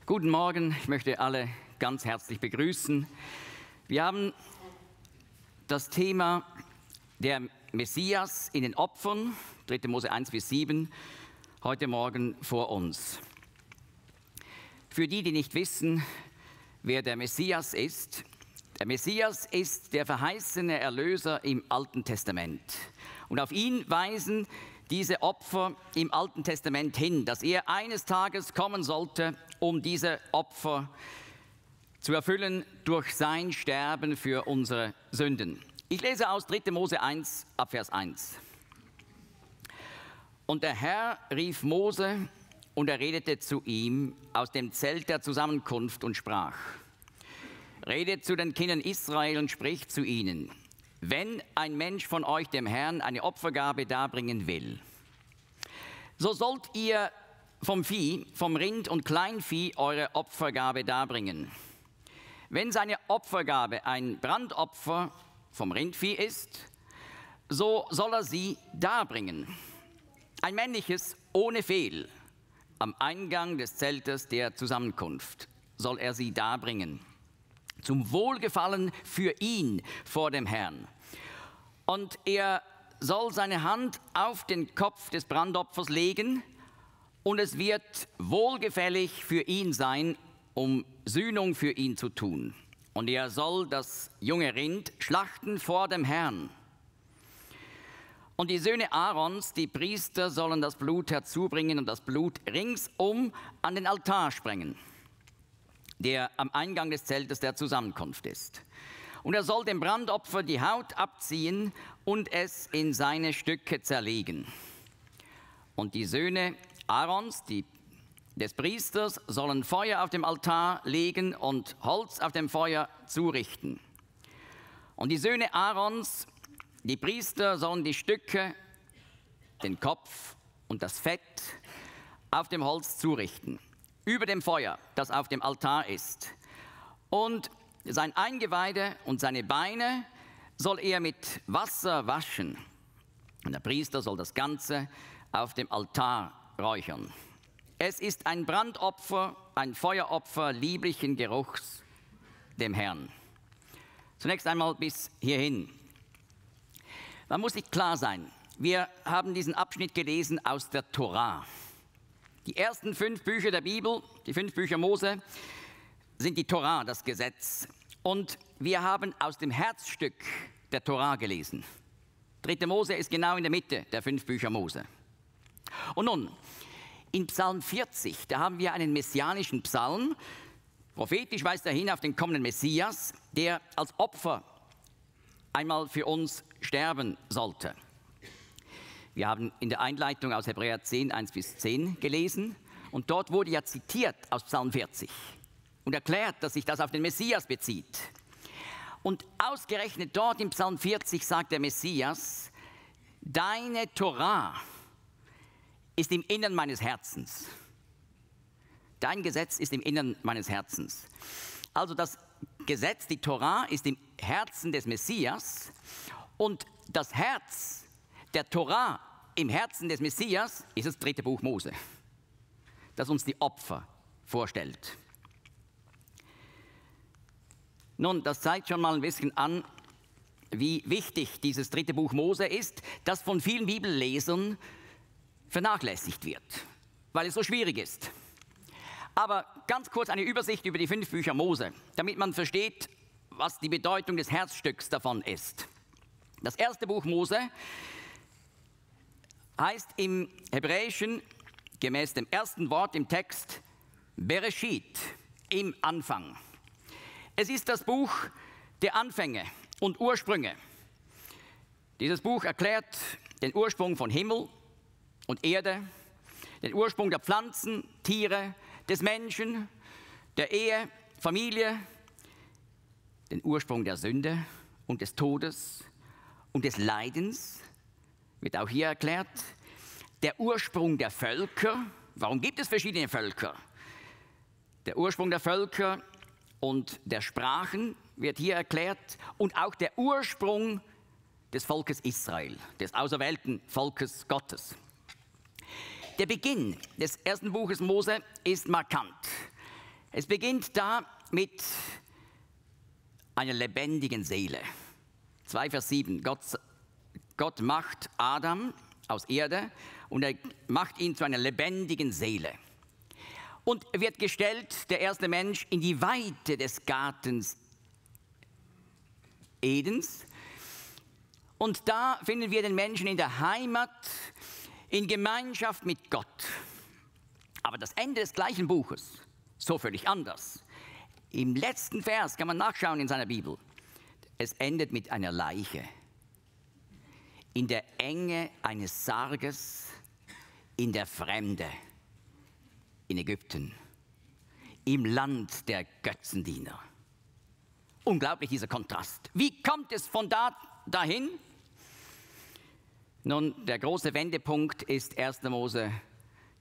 Guten Morgen, ich möchte alle ganz herzlich begrüßen. Wir haben das Thema der Messias in den Opfern, 3. Mose 1-7, heute Morgen vor uns. Für die, die nicht wissen, wer der Messias ist der verheißene Erlöser im Alten Testament. Und auf ihn weisen diese Opfer im Alten Testament hin, dass er eines Tages kommen sollte, um diese Opfer zu erfüllen durch sein Sterben für unsere Sünden. Ich lese aus 3. Mose 1, ab Vers 1. Und der Herr rief Mose, und er redete zu ihm aus dem Zelt der Zusammenkunft und sprach: Redet zu den Kindern Israel und spricht zu ihnen: Wenn ein Mensch von euch dem Herrn eine Opfergabe darbringen will, so sollt ihr vom Vieh, vom Rind und Kleinvieh eure Opfergabe darbringen. Wenn seine Opfergabe ein Brandopfer vom Rindvieh ist, so soll er sie darbringen. Ein männliches ohne Fehl. Am Eingang des Zeltes der Zusammenkunft soll er sie darbringen. Zum Wohlgefallen für ihn vor dem Herrn. Und er soll seine Hand auf den Kopf des Brandopfers legen, und es wird wohlgefällig für ihn sein, um Sühnung für ihn zu tun. Und er soll das junge Rind schlachten vor dem Herrn. Und die Söhne Aarons, die Priester, sollen das Blut herzubringen und das Blut ringsum an den Altar sprengen, der am Eingang des Zeltes der Zusammenkunft ist. Und er soll dem Brandopfer die Haut abziehen und es in seine Stücke zerlegen. Und die Söhne Aarons, des Priesters, sollen Feuer auf dem Altar legen und Holz auf dem Feuer zurichten. Und die Söhne Aarons, die Priester, sollen die Stücke, den Kopf und das Fett auf dem Holz zurichten, über dem Feuer, das auf dem Altar ist. Und sein Eingeweide und seine Beine soll er mit Wasser waschen. Und der Priester soll das Ganze auf dem Altar räuchern. Es ist ein Brandopfer, ein Feueropfer lieblichen Geruchs dem Herrn. Zunächst einmal bis hierhin. Man muss sich klar sein, wir haben diesen Abschnitt gelesen aus der Tora. Die ersten 5 Bücher der Bibel, die 5 Bücher Mose, sind die Tora, das Gesetz. Und wir haben aus dem Herzstück der Tora gelesen. 3. Mose ist genau in der Mitte der 5 Bücher Mose. Und nun, in Psalm 40, da haben wir einen messianischen Psalm. Prophetisch weist er hin auf den kommenden Messias, der als Opfer einmal für uns sterben sollte. Wir haben in der Einleitung aus Hebräer 10, 1-10 gelesen. Und dort wurde ja zitiert aus Psalm 40 und erklärt, dass sich das auf den Messias bezieht. Und ausgerechnet dort im Psalm 40 sagt der Messias: Deine Tora ist im Innern meines Herzens. Dein Gesetz ist im Innern meines Herzens. Also das Gesetz, die Tora, ist im Herzen des Messias, und das Herz der Tora im Herzen des Messias ist das 3. Buch Mose, das uns die Opfer vorstellt. Nun, das zeigt schon mal ein bisschen an, wie wichtig dieses 3. Buch Mose ist, das von vielen Bibellesern vernachlässigt wird, weil es so schwierig ist. Aber ganz kurz eine Übersicht über die 5 Bücher Mose, damit man versteht, was die Bedeutung des Herzstücks davon ist. Das 1. Buch Mose heißt im Hebräischen, gemäß dem ersten Wort im Text, Bereshit, im Anfang. Es ist das Buch der Anfänge und Ursprünge. Dieses Buch erklärt den Ursprung von Himmel und Erde, den Ursprung der Pflanzen, Tiere, des Menschen, der Ehe, Familie, den Ursprung der Sünde und des Todes und des Leidens, wird auch hier erklärt. Der Ursprung der Völker, warum gibt es verschiedene Völker? Der Ursprung der Völker und der Sprachen wird hier erklärt, und auch der Ursprung des Volkes Israel, des auserwählten Volkes Gottes. – – – – – – – – – – – – – – – – – – – – – – – – – – – – – – – – – – – – – – – – – – – – – – – – – – – – – – – – – – – – – – – – – – – – – – – – – – – – – – – – – – – – – – – – – – – – – – – – – – – – – – – – – – – – – – – – – – – – – – – – – – – – –– – – Der Beginn des ersten Buches Mose ist markant. Es beginnt da mit einer lebendigen Seele. 2 Vers 7. Gott macht Adam aus Erde und er macht ihn zu einer lebendigen Seele. Und wird gestellt, der erste Mensch, in die Weite des Gartens Edens. Und da finden wir den Menschen in der Heimat, in Gemeinschaft mit Gott. Aber das Ende des gleichen Buches, so völlig anders. Im letzten Vers kann man nachschauen in seiner Bibel. Es endet mit einer Leiche. In der Enge eines Sarges, in der Fremde, in Ägypten, im Land der Götzendiener. Unglaublich dieser Kontrast. Wie kommt es von da dahin? Nun, der große Wendepunkt ist 1. Mose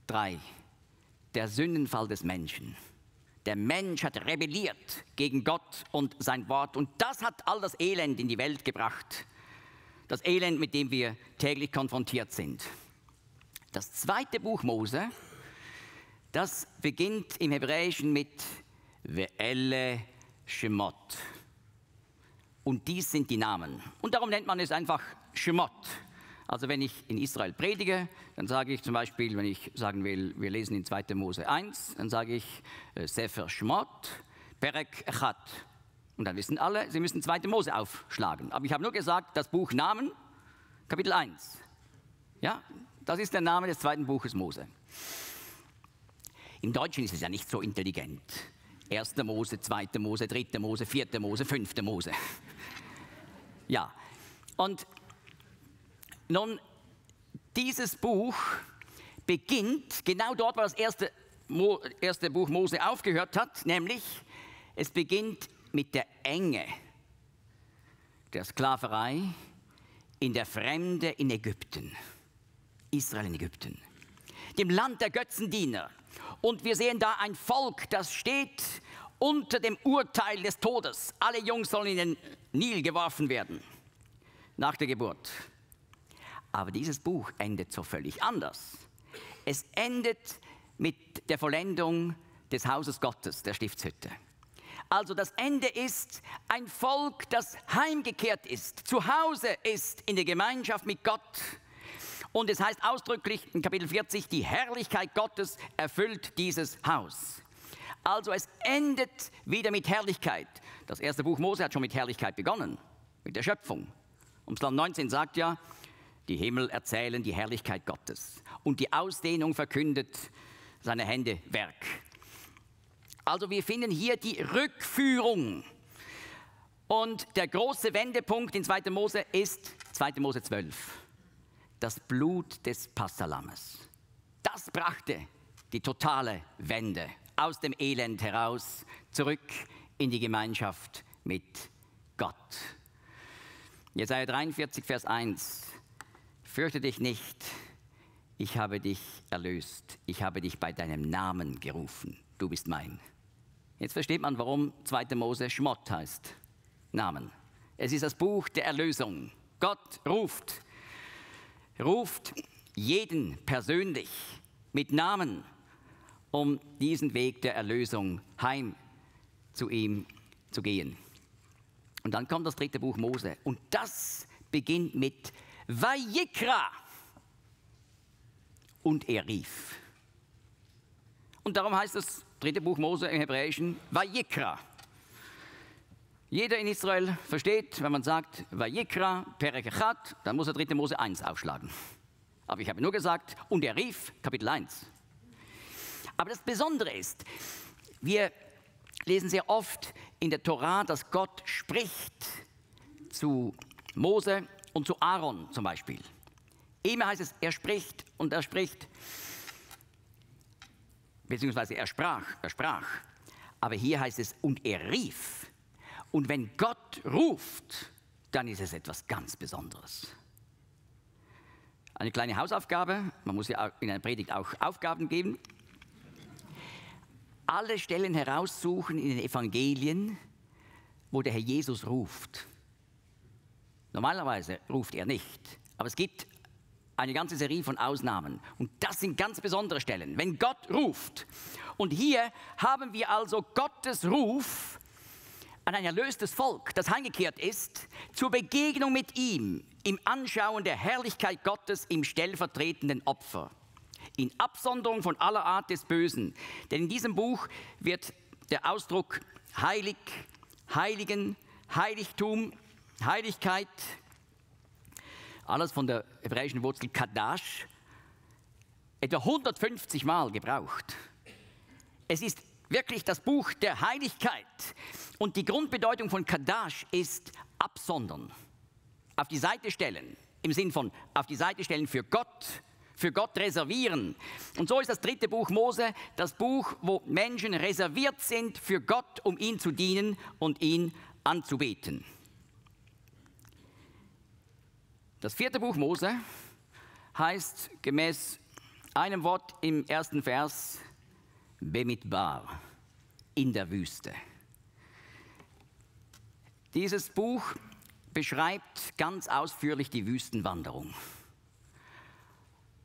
3, der Sündenfall des Menschen. Der Mensch hat rebelliert gegen Gott und sein Wort und das hat all das Elend in die Welt gebracht. Das Elend, mit dem wir täglich konfrontiert sind. Das 2. Buch Mose, das beginnt im Hebräischen mit Ve'ele Shemot. Und dies sind die Namen. Und darum nennt man es einfach Shemot. Also wenn ich in Israel predige, dann sage ich zum Beispiel, wenn ich sagen will, wir lesen in 2. Mose 1, dann sage ich Sefer Shemot, Perek Echad. Und dann wissen alle, sie müssen 2. Mose aufschlagen. Aber ich habe nur gesagt, das Buch Namen, Kapitel 1. Ja, das ist der Name des 2. Buches Mose. Im Deutschen ist es ja nicht so intelligent. 1. Mose, 2. Mose, 3. Mose, 4. Mose, 5. Mose. Ja, und nun, dieses Buch beginnt genau dort, wo das erste Buch Mose aufgehört hat, nämlich es beginnt mit der Enge der Sklaverei in der Fremde in Ägypten, Israel in Ägypten, dem Land der Götzendiener. Und wir sehen da ein Volk, das steht unter dem Urteil des Todes. Alle Jungs sollen in den Nil geworfen werden, nach der Geburt. Aber dieses Buch endet so völlig anders. Es endet mit der Vollendung des Hauses Gottes, der Stiftshütte. Also das Ende ist ein Volk, das heimgekehrt ist, zu Hause ist in der Gemeinschaft mit Gott. Und es heißt ausdrücklich in Kapitel 40, die Herrlichkeit Gottes erfüllt dieses Haus. Also es endet wieder mit Herrlichkeit. Das 1. Buch Mose hat schon mit Herrlichkeit begonnen, mit der Schöpfung. Und Psalm 19 sagt ja, die Himmel erzählen die Herrlichkeit Gottes und die Ausdehnung verkündet seine Hände Werk. Also wir finden hier die Rückführung. Und der große Wendepunkt in 2. Mose ist 2. Mose 12. Das Blut des Passalammes. Das brachte die totale Wende aus dem Elend heraus, zurück in die Gemeinschaft mit Gott. Jesaja 43, Vers 1. Fürchte dich nicht, ich habe dich erlöst, ich habe dich bei deinem Namen gerufen, du bist mein. Jetzt versteht man, warum 2. Mose Schmott heißt, Namen. Es ist das Buch der Erlösung. Gott ruft jeden persönlich mit Namen, um diesen Weg der Erlösung heim zu ihm zu gehen. Und dann kommt das 3. Buch Mose und das beginnt mit Vayikra. Und er rief. Und darum heißt das 3. Buch Mose im Hebräischen Vayikra. Jeder in Israel versteht, wenn man sagt Vayikra, Perek Echad, dann muss er 3. Mose 1 aufschlagen. Aber ich habe nur gesagt, und er rief, Kapitel 1. Aber das Besondere ist, wir lesen sehr oft in der Tora, dass Gott spricht zu Mose und zu Aaron zum Beispiel. Immer heißt es, er spricht, beziehungsweise er sprach. Aber hier heißt es, und er rief. Und wenn Gott ruft, dann ist es etwas ganz Besonderes. Eine kleine Hausaufgabe, man muss ja in einer Predigt auch Aufgaben geben. Alle Stellen heraussuchen in den Evangelien, wo der Herr Jesus ruft. Normalerweise ruft er nicht, aber es gibt eine ganze Serie von Ausnahmen. Und das sind ganz besondere Stellen. Wenn Gott ruft Und hier haben wir also Gottes Ruf an ein erlöstes Volk, das heimgekehrt ist, zur Begegnung mit ihm, im Anschauen der Herrlichkeit Gottes im stellvertretenden Opfer, in Absonderung von aller Art des Bösen. Denn in diesem Buch wird der Ausdruck heilig, heiligen, Heiligtum, Heiligkeit, alles von der hebräischen Wurzel Kadash, etwa 150 Mal gebraucht. Es ist wirklich das Buch der Heiligkeit. Und die Grundbedeutung von Kadash ist absondern, auf die Seite stellen, im Sinn von auf die Seite stellen für Gott reservieren. Und so ist das 3. Buch Mose das Buch, wo Menschen reserviert sind für Gott, um ihm zu dienen und ihn anzubeten. Das 4. Buch Mose heißt gemäß einem Wort im 1. Vers Bemidbar, in der Wüste. Dieses Buch beschreibt ganz ausführlich die Wüstenwanderung.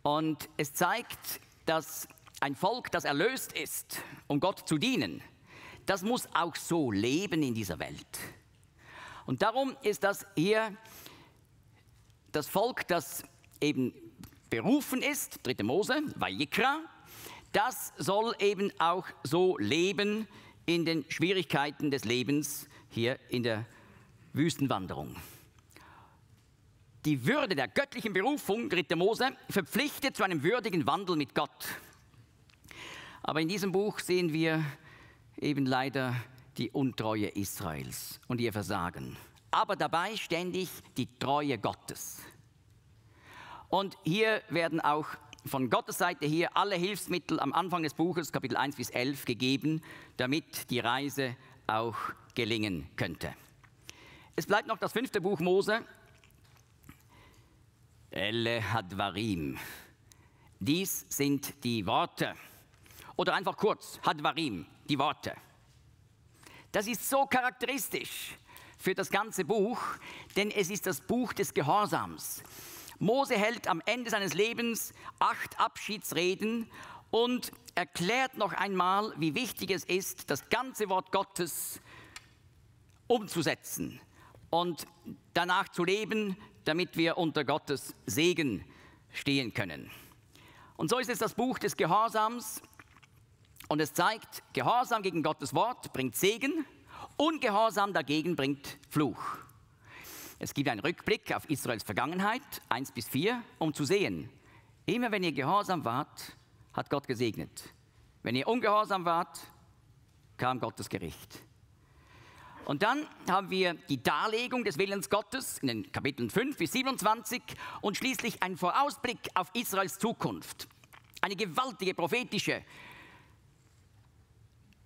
Und es zeigt, dass ein Volk, das erlöst ist, um Gott zu dienen, das muss auch so leben in dieser Welt. Und darum ist das hier das Volk, das eben berufen ist, 3. Mose, Vayikra, das soll eben auch so leben in den Schwierigkeiten des Lebens hier in der Wüstenwanderung. Die Würde der göttlichen Berufung, 3. Mose, verpflichtet zu einem würdigen Wandel mit Gott. Aber in diesem Buch sehen wir eben leider die Untreue Israels und ihr Versagen. Aber dabei ständig die Treue Gottes. Und hier werden auch von Gottes Seite hier alle Hilfsmittel am Anfang des Buches, Kapitel 1 bis 11, gegeben, damit die Reise auch gelingen könnte. Es bleibt noch das 5. Buch Mose, Elle Hadvarim. Dies sind die Worte. Oder einfach kurz, Hadvarim, die Worte. Das ist so charakteristisch für das ganze Buch, denn es ist das Buch des Gehorsams. Mose hält am Ende seines Lebens 8 Abschiedsreden und erklärt noch einmal, wie wichtig es ist, das ganze Wort Gottes umzusetzen und danach zu leben, damit wir unter Gottes Segen stehen können. Und so ist es das Buch des Gehorsams und es zeigt, Gehorsam gegen Gottes Wort bringt Segen, Ungehorsam dagegen bringt Fluch. Es gibt einen Rückblick auf Israels Vergangenheit, 1 bis 4, um zu sehen, immer wenn ihr gehorsam wart, hat Gott gesegnet. Wenn ihr ungehorsam wart, kam Gottes Gericht. Und dann haben wir die Darlegung des Willens Gottes in den Kapiteln 5 bis 27 und schließlich einen Vorausblick auf Israels Zukunft. Eine gewaltige prophetische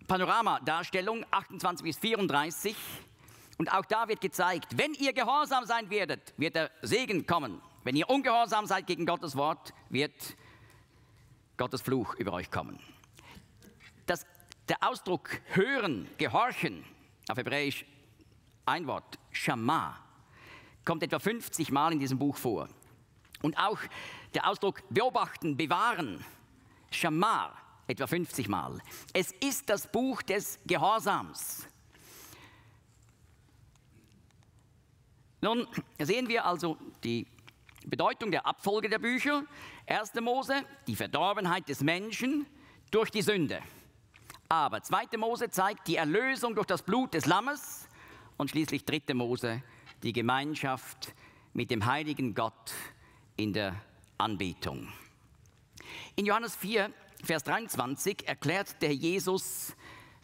Panoramadarstellung, 28 bis 34. Und auch da wird gezeigt, wenn ihr gehorsam sein werdet, wird der Segen kommen. Wenn ihr ungehorsam seid gegen Gottes Wort, wird Gottes Fluch über euch kommen. Der Ausdruck hören, gehorchen, auf Hebräisch ein Wort, Shama, kommt etwa 50 Mal in diesem Buch vor. Und auch der Ausdruck beobachten, bewahren, Shamar, etwa 50 Mal. Es ist das Buch des Gehorsams. Nun sehen wir also die Bedeutung der Abfolge der Bücher. 1. Mose, die Verdorbenheit des Menschen durch die Sünde. Aber 2. Mose zeigt die Erlösung durch das Blut des Lammes und schließlich 3. Mose, die Gemeinschaft mit dem heiligen Gott in der Anbetung. In Johannes 4, Vers 23 erklärt der Jesus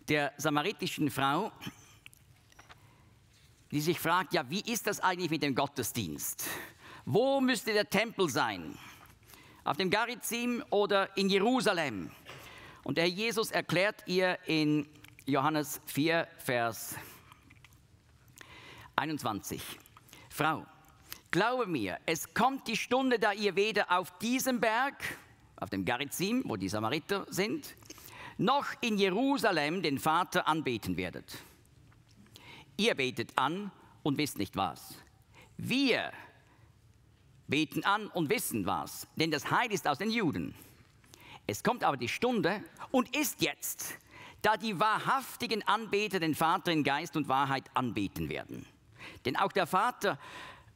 der samaritischen Frau, die sich fragt, ja, wie ist das eigentlich mit dem Gottesdienst? Wo müsste der Tempel sein? Auf dem Garizim oder in Jerusalem? Und der Herr Jesus erklärt ihr in Johannes 4, Vers 21, Frau, glaube mir, es kommt die Stunde, da ihr weder auf diesem Berg, auf dem Garizim, wo die Samariter sind, noch in Jerusalem den Vater anbeten werdet. Ihr betet an und wisst nicht was. Wir beten an und wissen was, denn das Heil ist aus den Juden. Es kommt aber die Stunde und ist jetzt, da die wahrhaftigen Anbeter den Vater in Geist und Wahrheit anbeten werden. Denn auch der Vater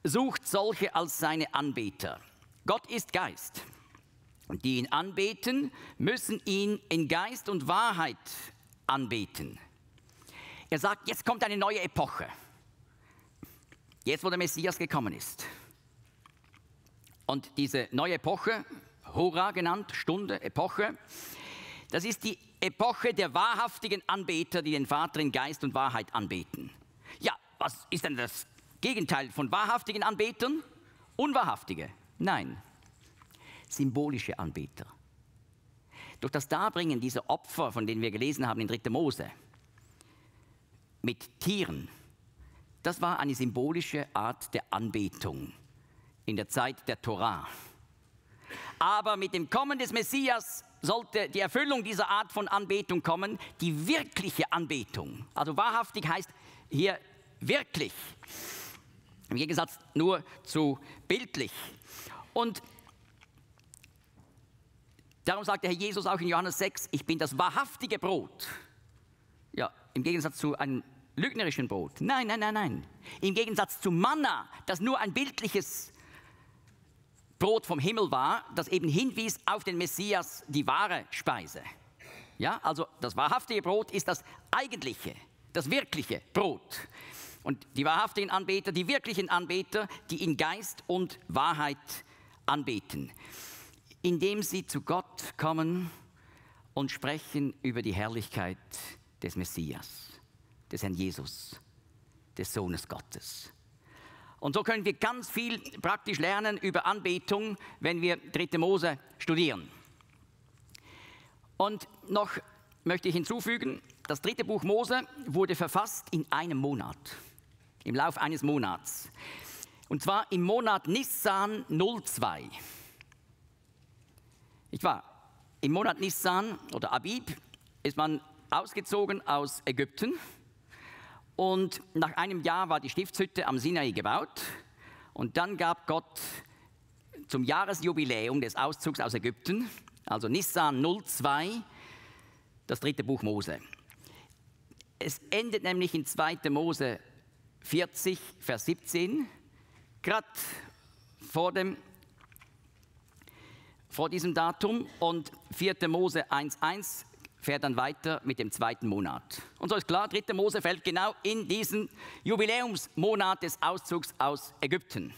sucht solche als seine Anbeter. Gott ist Geist. Und die ihn anbeten, müssen ihn in Geist und Wahrheit anbeten. Er sagt, jetzt kommt eine neue Epoche. Jetzt, wo der Messias gekommen ist. Und diese neue Epoche, Hora genannt, Stunde, Epoche, das ist die Epoche der wahrhaftigen Anbeter, die den Vater in Geist und Wahrheit anbeten. Ja, was ist denn das Gegenteil von wahrhaftigen Anbetern? Unwahrhaftige? Nein, symbolische Anbeter. Durch das Darbringen dieser Opfer, von denen wir gelesen haben in 3. Mose, mit Tieren, das war eine symbolische Art der Anbetung in der Zeit der Torah. Aber mit dem Kommen des Messias sollte die Erfüllung dieser Art von Anbetung kommen, die wirkliche Anbetung. Also wahrhaftig heißt hier wirklich, im Gegensatz nur zu bildlich. Und darum sagt der Herr Jesus auch in Johannes 6, ich bin das wahrhaftige Brot. Ja, im Gegensatz zu einem lügnerischen Brot. Nein, nein, nein, nein. Im Gegensatz zu Manna, das nur ein bildliches Brot vom Himmel war, das eben hinwies auf den Messias, die wahre Speise. Ja, also das wahrhaftige Brot ist das eigentliche, das wirkliche Brot. Und die wahrhaftigen Anbeter, die wirklichen Anbeter, die in Geist und Wahrheit anbeten, indem sie zu Gott kommen und sprechen über die Herrlichkeit des Messias, des Herrn Jesus, des Sohnes Gottes. Und so können wir ganz viel praktisch lernen über Anbetung, wenn wir 3. Mose studieren. Und noch möchte ich hinzufügen, das 3. Buch Mose wurde verfasst in einem Monat, im Lauf eines Monats. Und zwar im Monat Nissan 02. Ich war im Monat Nissan oder Abib ist man ausgezogen aus Ägypten. Und nach einem Jahr war die Stiftshütte am Sinai gebaut. Und dann gab Gott zum Jahresjubiläum des Auszugs aus Ägypten, also Nissan 02, das 3. Buch Mose. Es endet nämlich in 2. Mose 40, Vers 17, gerade vor diesem Datum, und 4. Mose 1,1 fährt dann weiter mit dem 2. Monat. Und so ist klar, 3. Mose fällt genau in diesen Jubiläumsmonat des Auszugs aus Ägypten.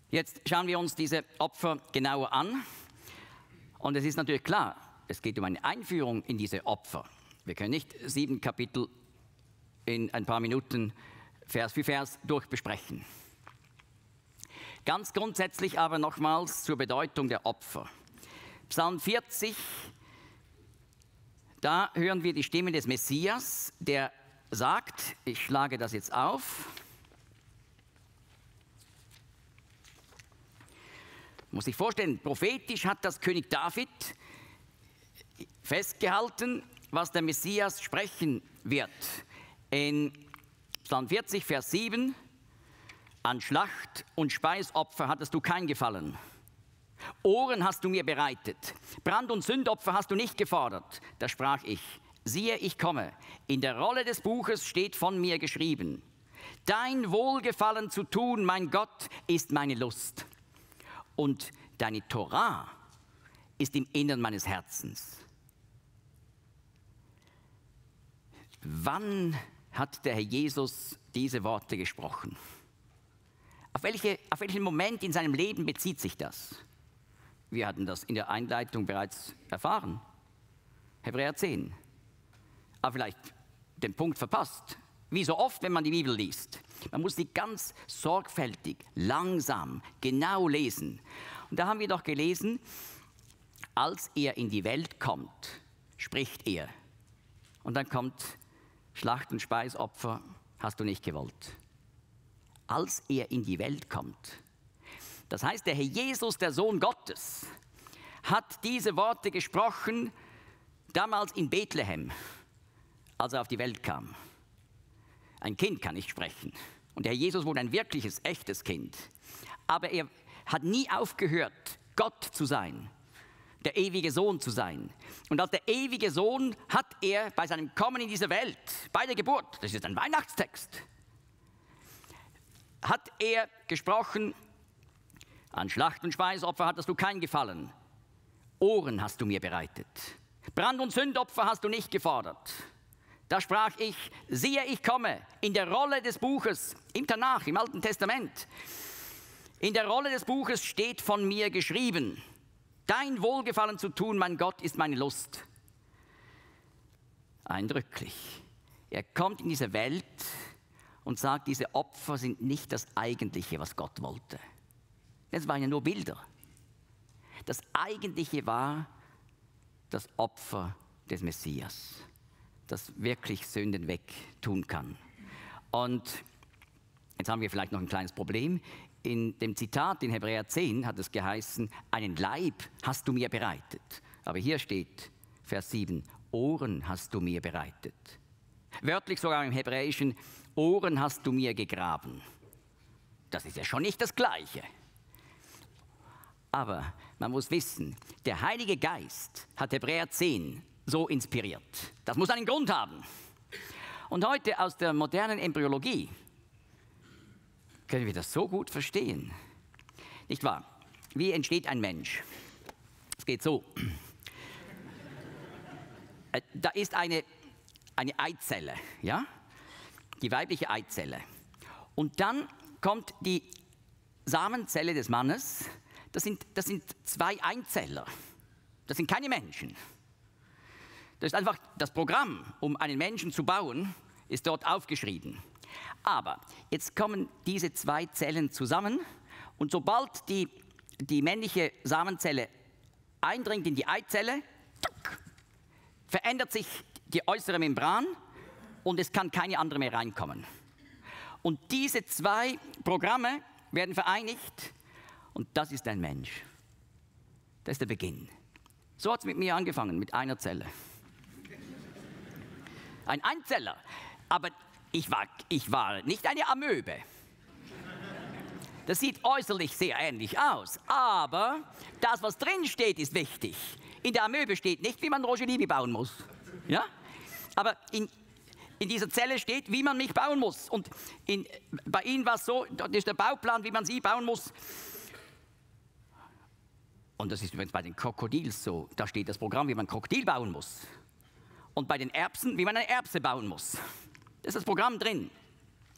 Jetzt schauen wir uns diese Opfer genauer an. Und es ist natürlich klar, es geht um eine Einführung in diese Opfer. Wir können nicht 7 Kapitel in ein paar Minuten Vers für Vers durchbesprechen. Ganz grundsätzlich aber nochmals zur Bedeutung der Opfer. Psalm 40, da hören wir die Stimme des Messias, der sagt, ich schlage das jetzt auf, muss ich vorstellen, prophetisch hat das König David festgehalten, was der Messias sprechen wird. In Psalm 40, Vers 7, an Schlacht und Speisopfer hattest du kein Gefallen. Ohren hast du mir bereitet. Brand- und Sündopfer hast du nicht gefordert. Da sprach ich, siehe, ich komme. In der Rolle des Buches steht von mir geschrieben. Dein Wohlgefallen zu tun, mein Gott, ist meine Lust. Und deine Torah ist im Innern meines Herzens. Wann hat der Herr Jesus diese Worte gesprochen? Auf welchen Moment in seinem Leben bezieht sich das? Wir hatten das in der Einleitung bereits erfahren. Hebräer 10. Aber vielleicht den Punkt verpasst. Wie so oft, wenn man die Bibel liest. Man muss sie ganz sorgfältig, langsam, genau lesen. Und da haben wir doch gelesen, als er in die Welt kommt, spricht er. Und dann kommt Schlacht- und Speisopfer, hast du nicht gewollt. Als er in die Welt kommt. Das heißt, der Herr Jesus, der Sohn Gottes, hat diese Worte gesprochen, damals in Bethlehem, als er auf die Welt kam. Ein Kind kann nicht sprechen. Und der Herr Jesus wurde ein wirkliches, echtes Kind. aber er hat nie aufgehört, Gott zu sein, der ewige Sohn zu sein. Und als der ewige Sohn hat er bei seinem Kommen in diese Welt, bei der Geburt, das ist ein Weihnachtstext, hat er gesprochen: An Schlacht- und Speisopfer hattest du kein Gefallen, Ohren hast du mir bereitet. Brand- und Sündopfer hast du nicht gefordert. Da sprach ich: Siehe, ich komme, in der Rolle des Buches, im Tanach, im Alten Testament. In der Rolle des Buches steht von mir geschrieben: Dein Wohlgefallen zu tun, mein Gott, ist meine Lust. Eindrücklich. Er kommt in diese Welt und sagt, diese Opfer sind nicht das Eigentliche, was Gott wollte. Das waren ja nur Bilder. Das Eigentliche war das Opfer des Messias, das wirklich Sünden wegtun kann. Und jetzt haben wir vielleicht noch ein kleines Problem. In dem Zitat in Hebräer 10 hat es geheißen: Einen Leib hast du mir bereitet. Aber hier steht, Vers 7, Ohren hast du mir bereitet. Wörtlich sogar im Hebräischen: Ohren hast du mir gegraben. Das ist ja schon nicht das Gleiche. Aber man muss wissen, der Heilige Geist hat Hebräer 10 so inspiriert. Das muss einen Grund haben. Und heute aus der modernen Embryologie können wir das so gut verstehen. Nicht wahr? Wie entsteht ein Mensch? Es geht so. Da ist eine Eizelle, ja? Die weibliche Eizelle. Und dann kommt die Samenzelle des Mannes. Das sind zwei Einzeller. Das sind keine Menschen. Das ist einfach das Programm, um einen Menschen zu bauen, ist dort aufgeschrieben. Aber jetzt kommen diese zwei Zellen zusammen und sobald die männliche Samenzelle eindringt in die Eizelle, verändert sich die äußere Membran und es kann keine andere mehr reinkommen. Und diese zwei Programme werden vereinigt und das ist ein Mensch. Das ist der Beginn. So hat es mit mir angefangen, mit einer Zelle. Ein Einzeller, aber ich war nicht eine Amöbe. Das sieht äußerlich sehr ähnlich aus, aber das, was drin steht, ist wichtig. In der Amöbe steht nicht, wie man Roger Libby bauen muss. Ja? Aber in dieser Zelle steht, wie man mich bauen muss. Und bei Ihnen war es so, das ist der Bauplan, wie man Sie bauen muss. Und das ist übrigens bei den Krokodils so. Da steht das Programm, wie man ein Krokodil bauen muss. Und bei den Erbsen, wie man eine Erbse bauen muss. Das ist das Programm drin.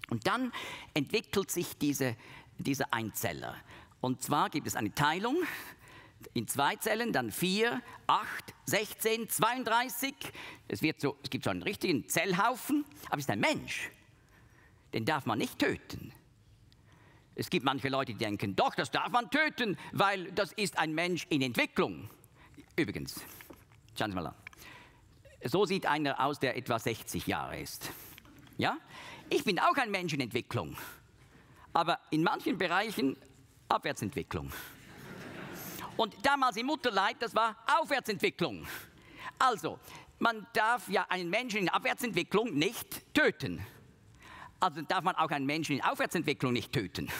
Und dann entwickelt sich dieser Einzeller. Und zwar gibt es eine Teilung in 2 Zellen, dann 4, 8, 16, 32. Es gibt so einen richtigen Zellhaufen, aber es ist ein Mensch. Den darf man nicht töten. Es gibt manche Leute, die denken, doch, das darf man töten, weil das ist ein Mensch in Entwicklung. Übrigens, schauen Sie mal an. So sieht einer aus, der etwa 60 Jahre ist. Ja? Ich bin auch ein Mensch in Entwicklung, aber in manchen Bereichen Abwärtsentwicklung. Und damals im Mutterleib, das war Aufwärtsentwicklung. Also, man darf ja einen Menschen in Abwärtsentwicklung nicht töten. Also darf man auch einen Menschen in Aufwärtsentwicklung nicht töten.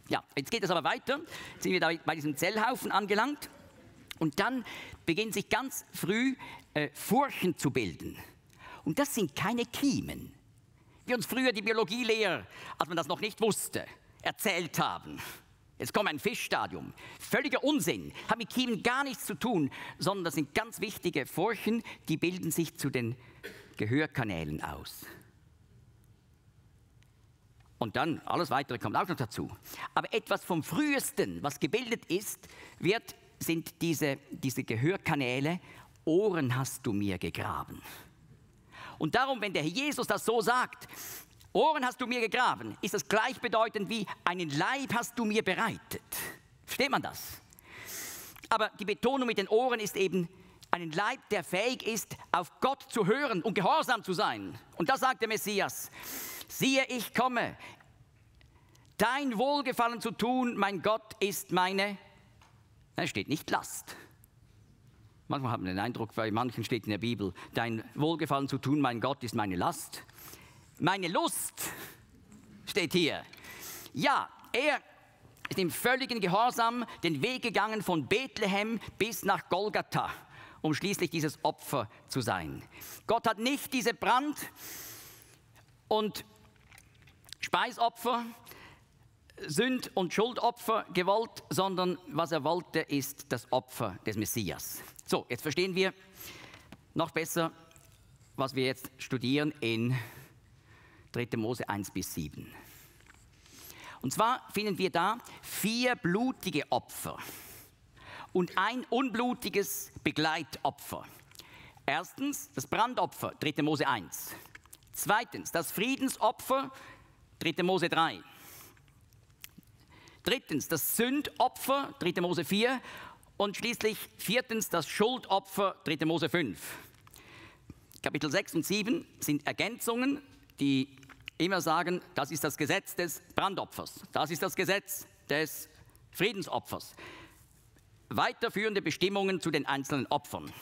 Ja, jetzt geht es aber weiter. Jetzt sind wir da bei diesem Zellhaufen angelangt. Und dann beginnen sich ganz früh Furchen zu bilden. Und das sind keine Kiemen, wie uns früher die Biologielehrer, als man das noch nicht wusste, erzählt haben. Jetzt kommt ein Fischstadium. Völliger Unsinn, hat mit Kiemen gar nichts zu tun, sondern das sind ganz wichtige Furchen, die bilden sich zu den Gehörkanälen aus. Und dann, alles Weitere kommt auch noch dazu. Aber etwas vom Frühesten, was gebildet ist, sind diese Gehörkanäle. Ohren hast du mir gegraben. Und darum, wenn der Herr Jesus das so sagt, Ohren hast du mir gegraben, ist das gleichbedeutend wie einen Leib hast du mir bereitet. Versteht man das? Aber die Betonung mit den Ohren ist eben einen Leib, der fähig ist, auf Gott zu hören und gehorsam zu sein. Und das sagt der Messias. Siehe, ich komme, dein Wohlgefallen zu tun, mein Gott, ist meine, da steht nicht Last. Manchmal hat man den Eindruck, bei manchen steht in der Bibel, dein Wohlgefallen zu tun, mein Gott, ist meine Last. Meine Lust steht hier. Ja, er ist im völligen Gehorsam den Weg gegangen von Bethlehem bis nach Golgatha, um schließlich dieses Opfer zu sein. Gott hat nicht diese Brand- und Speisopfer, Sünd- und Schuldopfer gewollt, sondern was er wollte, ist das Opfer des Messias. So, jetzt verstehen wir noch besser, was wir jetzt studieren in 3. Mose 1 bis 7. Und zwar finden wir da 4 blutige Opfer und ein unblutiges Begleitopfer. Erstens das Brandopfer, 3. Mose 1. Zweitens das Friedensopfer, 3. Mose 3. Drittens das Sündopfer, 3. Mose 4. Und schließlich viertens das Schuldopfer, 3. Mose 5. Kapitel 6 und 7 sind Ergänzungen, die immer sagen, das ist das Gesetz des Brandopfers, das ist das Gesetz des Friedensopfers. Weiterführende Bestimmungen zu den einzelnen Opfern.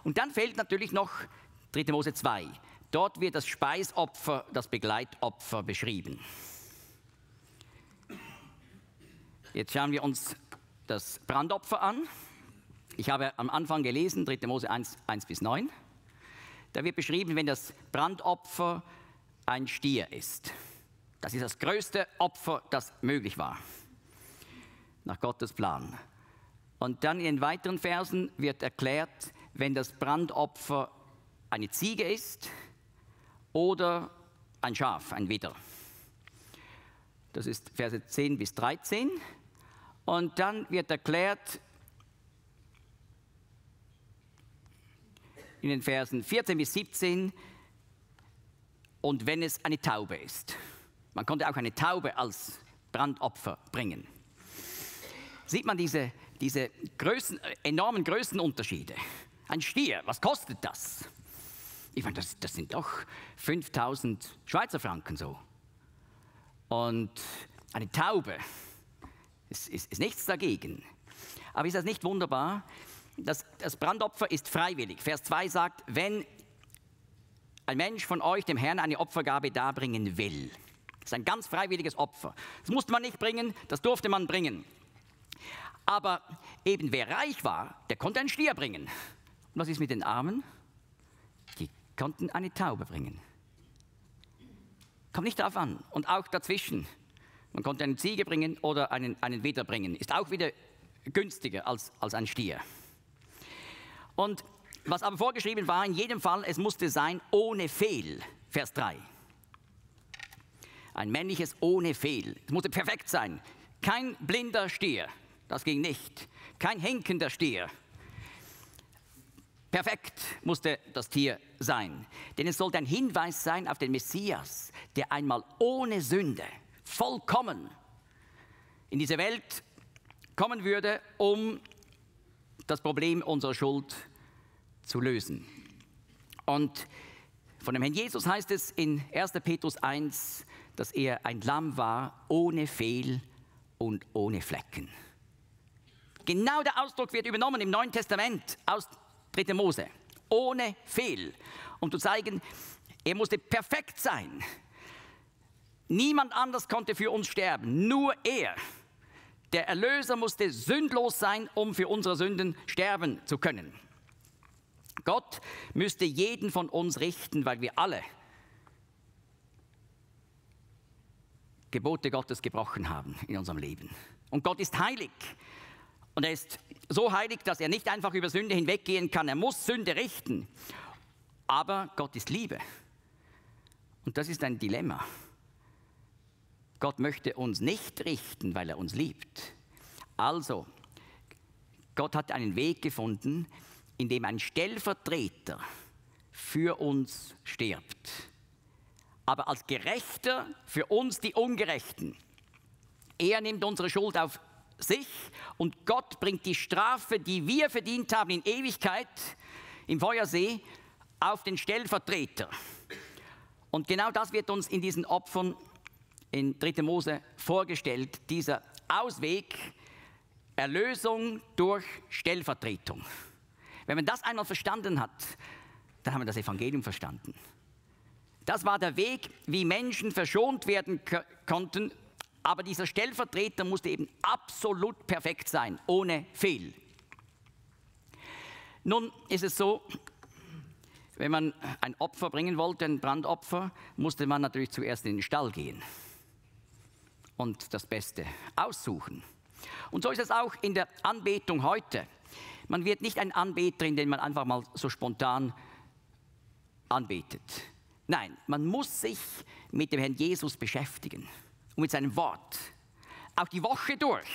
Und dann fehlt natürlich noch 3. Mose 2. Dort wird das Speisopfer, das Begleitopfer beschrieben. Jetzt schauen wir uns das Brandopfer an. Ich habe am Anfang gelesen, 3. Mose 1 bis 9. Da wird beschrieben, wenn das Brandopfer ein Stier ist. Das ist das größte Opfer, das möglich war, nach Gottes Plan. Und dann in den weiteren Versen wird erklärt, wenn das Brandopfer eine Ziege ist oder ein Schaf, ein Widder. Das ist Verse 10 bis 13. Und dann wird erklärt in den Versen 14 bis 17, und wenn es eine Taube ist. Man konnte auch eine Taube als Brandopfer bringen. Sieht man diese enormen Größenunterschiede? Ein Stier, was kostet das? Ich meine, das sind doch 5.000 Schweizer Franken so. Und eine Taube ist nichts dagegen. Aber ist das nicht wunderbar? Das Brandopfer ist freiwillig. Vers 2 sagt, wenn ein Mensch von euch dem Herrn eine Opfergabe darbringen will. Das ist ein ganz freiwilliges Opfer. Das musste man nicht bringen, das durfte man bringen. Aber eben wer reich war, der konnte einen Stier bringen. Und was ist mit den Armen? Die konnten eine Taube bringen. Kommt nicht darauf an. Und auch dazwischen. Man konnte eine Ziege bringen oder einen Widder bringen. Ist auch wieder günstiger als ein Stier. Und was aber vorgeschrieben war, in jedem Fall, es musste sein ohne Fehl. Vers 3. Ein männliches ohne Fehl. Es musste perfekt sein. Kein blinder Stier. Das ging nicht. Kein hinkender Stier. Perfekt musste das Tier sein. Denn es sollte ein Hinweis sein auf den Messias, der einmal ohne Sünde, vollkommen in diese Welt kommen würde, um das Problem unserer Schuld zu lösen. Und von dem Herrn Jesus heißt es in 1. Petrus 1, dass er ein Lamm war, ohne Fehl und ohne Flecken. Genau der Ausdruck wird übernommen im Neuen Testament aus 3. Mose. Ohne Fehl. Um zu zeigen, er musste perfekt sein. Niemand anders konnte für uns sterben, nur er. Der Erlöser musste sündlos sein, um für unsere Sünden sterben zu können. Gott müsste jeden von uns richten, weil wir alle Gebote Gottes gebrochen haben in unserem Leben. Und Gott ist heilig. Und er ist so heilig, dass er nicht einfach über Sünde hinweggehen kann. Er muss Sünde richten. Aber Gott ist Liebe. Und das ist ein Dilemma. Gott möchte uns nicht richten, weil er uns liebt. Also, Gott hat einen Weg gefunden, in dem ein Stellvertreter für uns stirbt. Aber als Gerechter für uns die Ungerechten. Er nimmt unsere Schuld auf sich und Gott bringt die Strafe, die wir verdient haben in Ewigkeit im Feuersee, auf den Stellvertreter. Und genau das wird uns in diesen Opfern in 3. Mose vorgestellt, dieser Ausweg, Erlösung durch Stellvertretung. Wenn man das einmal verstanden hat, dann haben wir das Evangelium verstanden. Das war der Weg, wie Menschen verschont werden konnten Aber dieser Stellvertreter musste eben absolut perfekt sein, ohne Fehl. Nun ist es so, wenn man ein Opfer bringen wollte, ein Brandopfer, musste man natürlich zuerst in den Stall gehen und das Beste aussuchen. Und so ist es auch in der Anbetung heute. Man wird nicht ein Anbeter, indem man einfach mal so spontan anbetet. Nein, man muss sich mit dem Herrn Jesus beschäftigen und mit seinem Wort. Auch die Woche durch.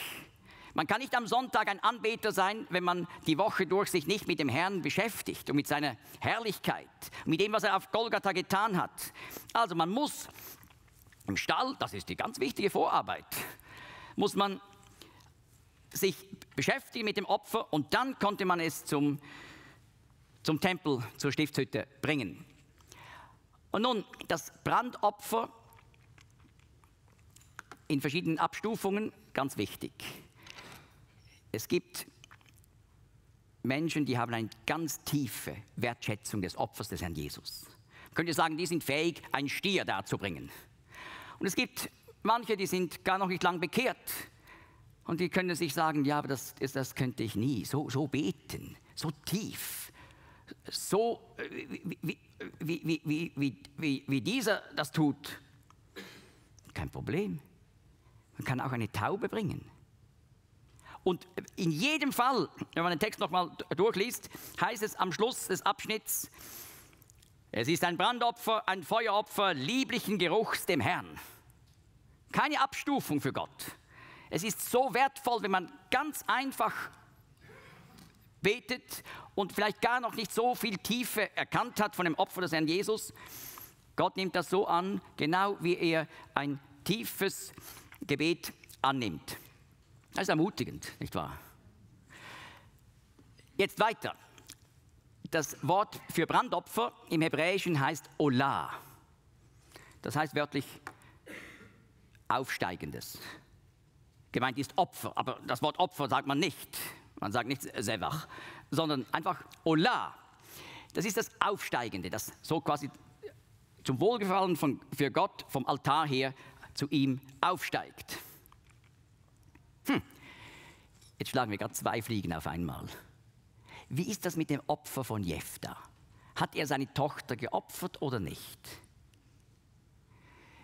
Man kann nicht am Sonntag ein Anbeter sein, wenn man die Woche durch sich nicht mit dem Herrn beschäftigt und mit seiner Herrlichkeit, mit dem, was er auf Golgatha getan hat. Also man muss im Stall, das ist die ganz wichtige Vorarbeit, muss man sich beschäftigen mit dem Opfer und dann konnte man es zum Tempel, zur Stiftshütte bringen. Und nun, das Brandopfer in verschiedenen Abstufungen, ganz wichtig. Es gibt Menschen, die haben eine ganz tiefe Wertschätzung des Opfers des Herrn Jesus. Man könnte sagen, die sind fähig, einen Stier darzubringen. Und es gibt manche, die sind gar noch nicht lang bekehrt. Und die können sich sagen, ja, aber das könnte ich nie. So beten, so tief, so wie dieser das tut. Kein Problem. Man kann auch eine Taube bringen. Und in jedem Fall, wenn man den Text nochmal durchliest, heißt es am Schluss des Abschnitts, es ist ein Brandopfer, ein Feueropfer lieblichen Geruchs dem Herrn. Keine Abstufung für Gott. Es ist so wertvoll, wenn man ganz einfach betet und vielleicht gar noch nicht so viel Tiefe erkannt hat von dem Opfer des Herrn Jesus. Gott nimmt das so an, genau wie er ein tiefes Gebet annimmt. Das ist ermutigend, nicht wahr? Jetzt weiter. Das Wort für Brandopfer im Hebräischen heißt Olah. Das heißt wörtlich Aufsteigendes. Gemeint ist Opfer, aber das Wort Opfer sagt man nicht. Man sagt nicht Sevach, sondern einfach Olah. Das ist das Aufsteigende, das so quasi zum Wohlgefallen für Gott vom Altar her zu ihm aufsteigt. Jetzt schlagen wir gerade 2 Fliegen auf einmal. Wie ist das mit dem Opfer von Jephtha? Hat er seine Tochter geopfert oder nicht?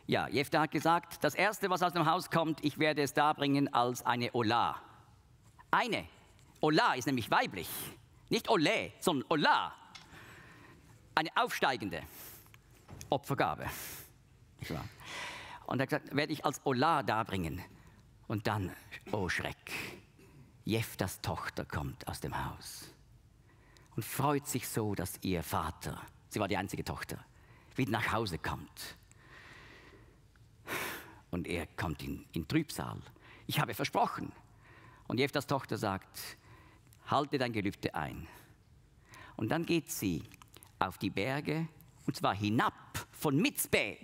Ja, Jephtha hat gesagt, das Erste, was aus dem Haus kommt, ich werde es darbringen als eine Olah. Eine. Olah ist nämlich weiblich. Nicht Olé, sondern Olah. Eine aufsteigende Opfergabe. Und er hat gesagt, werde ich als Olah darbringen. Und dann, oh Schreck, Jephtha's Tochter kommt aus dem Haus und freut sich so, dass ihr Vater, sie war die einzige Tochter, wieder nach Hause kommt. Und er kommt in Trübsal. Ich habe versprochen. Und Jephtha's Tochter sagt, halte dein Gelübde ein. Und dann geht sie auf die Berge, und zwar hinab von Mizpe.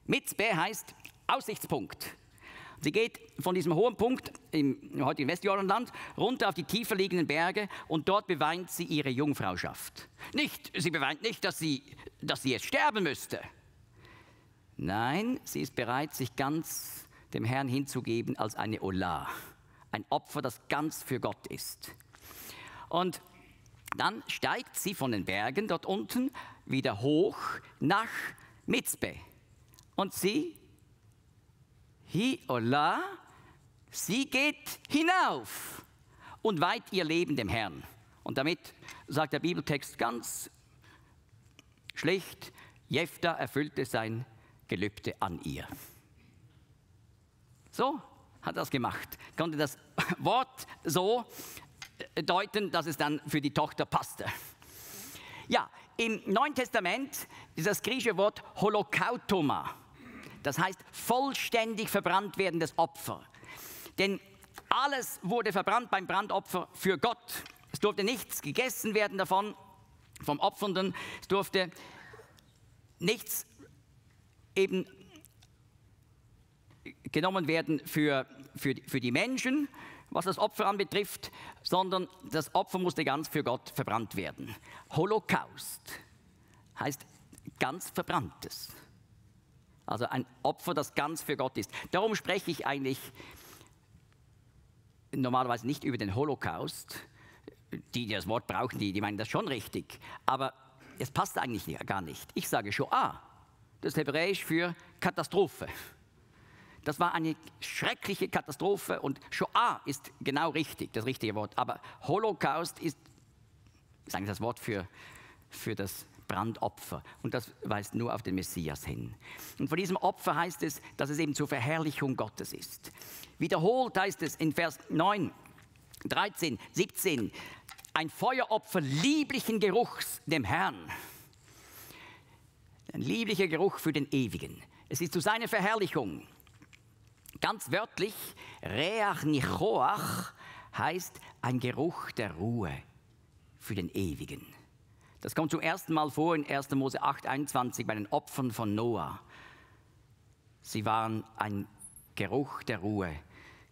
Mizpe heißt Aussichtspunkt. Sie geht von diesem hohen Punkt im heutigen Westjordanland runter auf die tiefer liegenden Berge und dort beweint sie ihre Jungfrauschaft. Sie beweint nicht, dass sie jetzt sterben müsste. Nein, sie ist bereit, sich ganz dem Herrn hinzugeben als eine Olah. Ein Opfer, das ganz für Gott ist. Und dann steigt sie von den Bergen dort unten wieder hoch nach Mizpe. Und sie sie geht hinauf und weiht ihr Leben dem Herrn. Und damit sagt der Bibeltext ganz schlicht, Jephtha erfüllte sein Gelübde an ihr. So hat er das gemacht. Konnte das Wort so deuten, dass es dann für die Tochter passte. Ja, im Neuen Testament ist das griechische Wort Holokautoma. Das heißt, vollständig verbrannt werdendes Opfer. Denn alles wurde verbrannt beim Brandopfer für Gott. Es durfte nichts gegessen werden davon, vom Opfernden. Es durfte nichts eben genommen werden für die Menschen, was das Opfer anbetrifft, sondern das Opfer musste ganz für Gott verbrannt werden. Holocaust heißt ganz Verbranntes. Also ein Opfer, das ganz für Gott ist. Darum spreche ich eigentlich normalerweise nicht über den Holocaust. Die das Wort brauchen, die meinen das schon richtig. Aber es passt eigentlich gar nicht. Ich sage Shoah. Das ist hebräisch für Katastrophe. Das war eine schreckliche Katastrophe und Shoah ist genau richtig, das richtige Wort. Aber Holocaust ist eigentlich das Wort für das Brandopfer. Und das weist nur auf den Messias hin. Und von diesem Opfer heißt es, dass es eben zur Verherrlichung Gottes ist. Wiederholt heißt es in Vers 9, 13, 17, ein Feueropfer lieblichen Geruchs dem Herrn. Ein lieblicher Geruch für den Ewigen. Es ist zu seiner Verherrlichung. Ganz wörtlich, Reach Nichoach heißt ein Geruch der Ruhe für den Ewigen. Das kommt zum ersten Mal vor in 1. Mose 8, 21 bei den Opfern von Noah. Sie waren ein Geruch der Ruhe.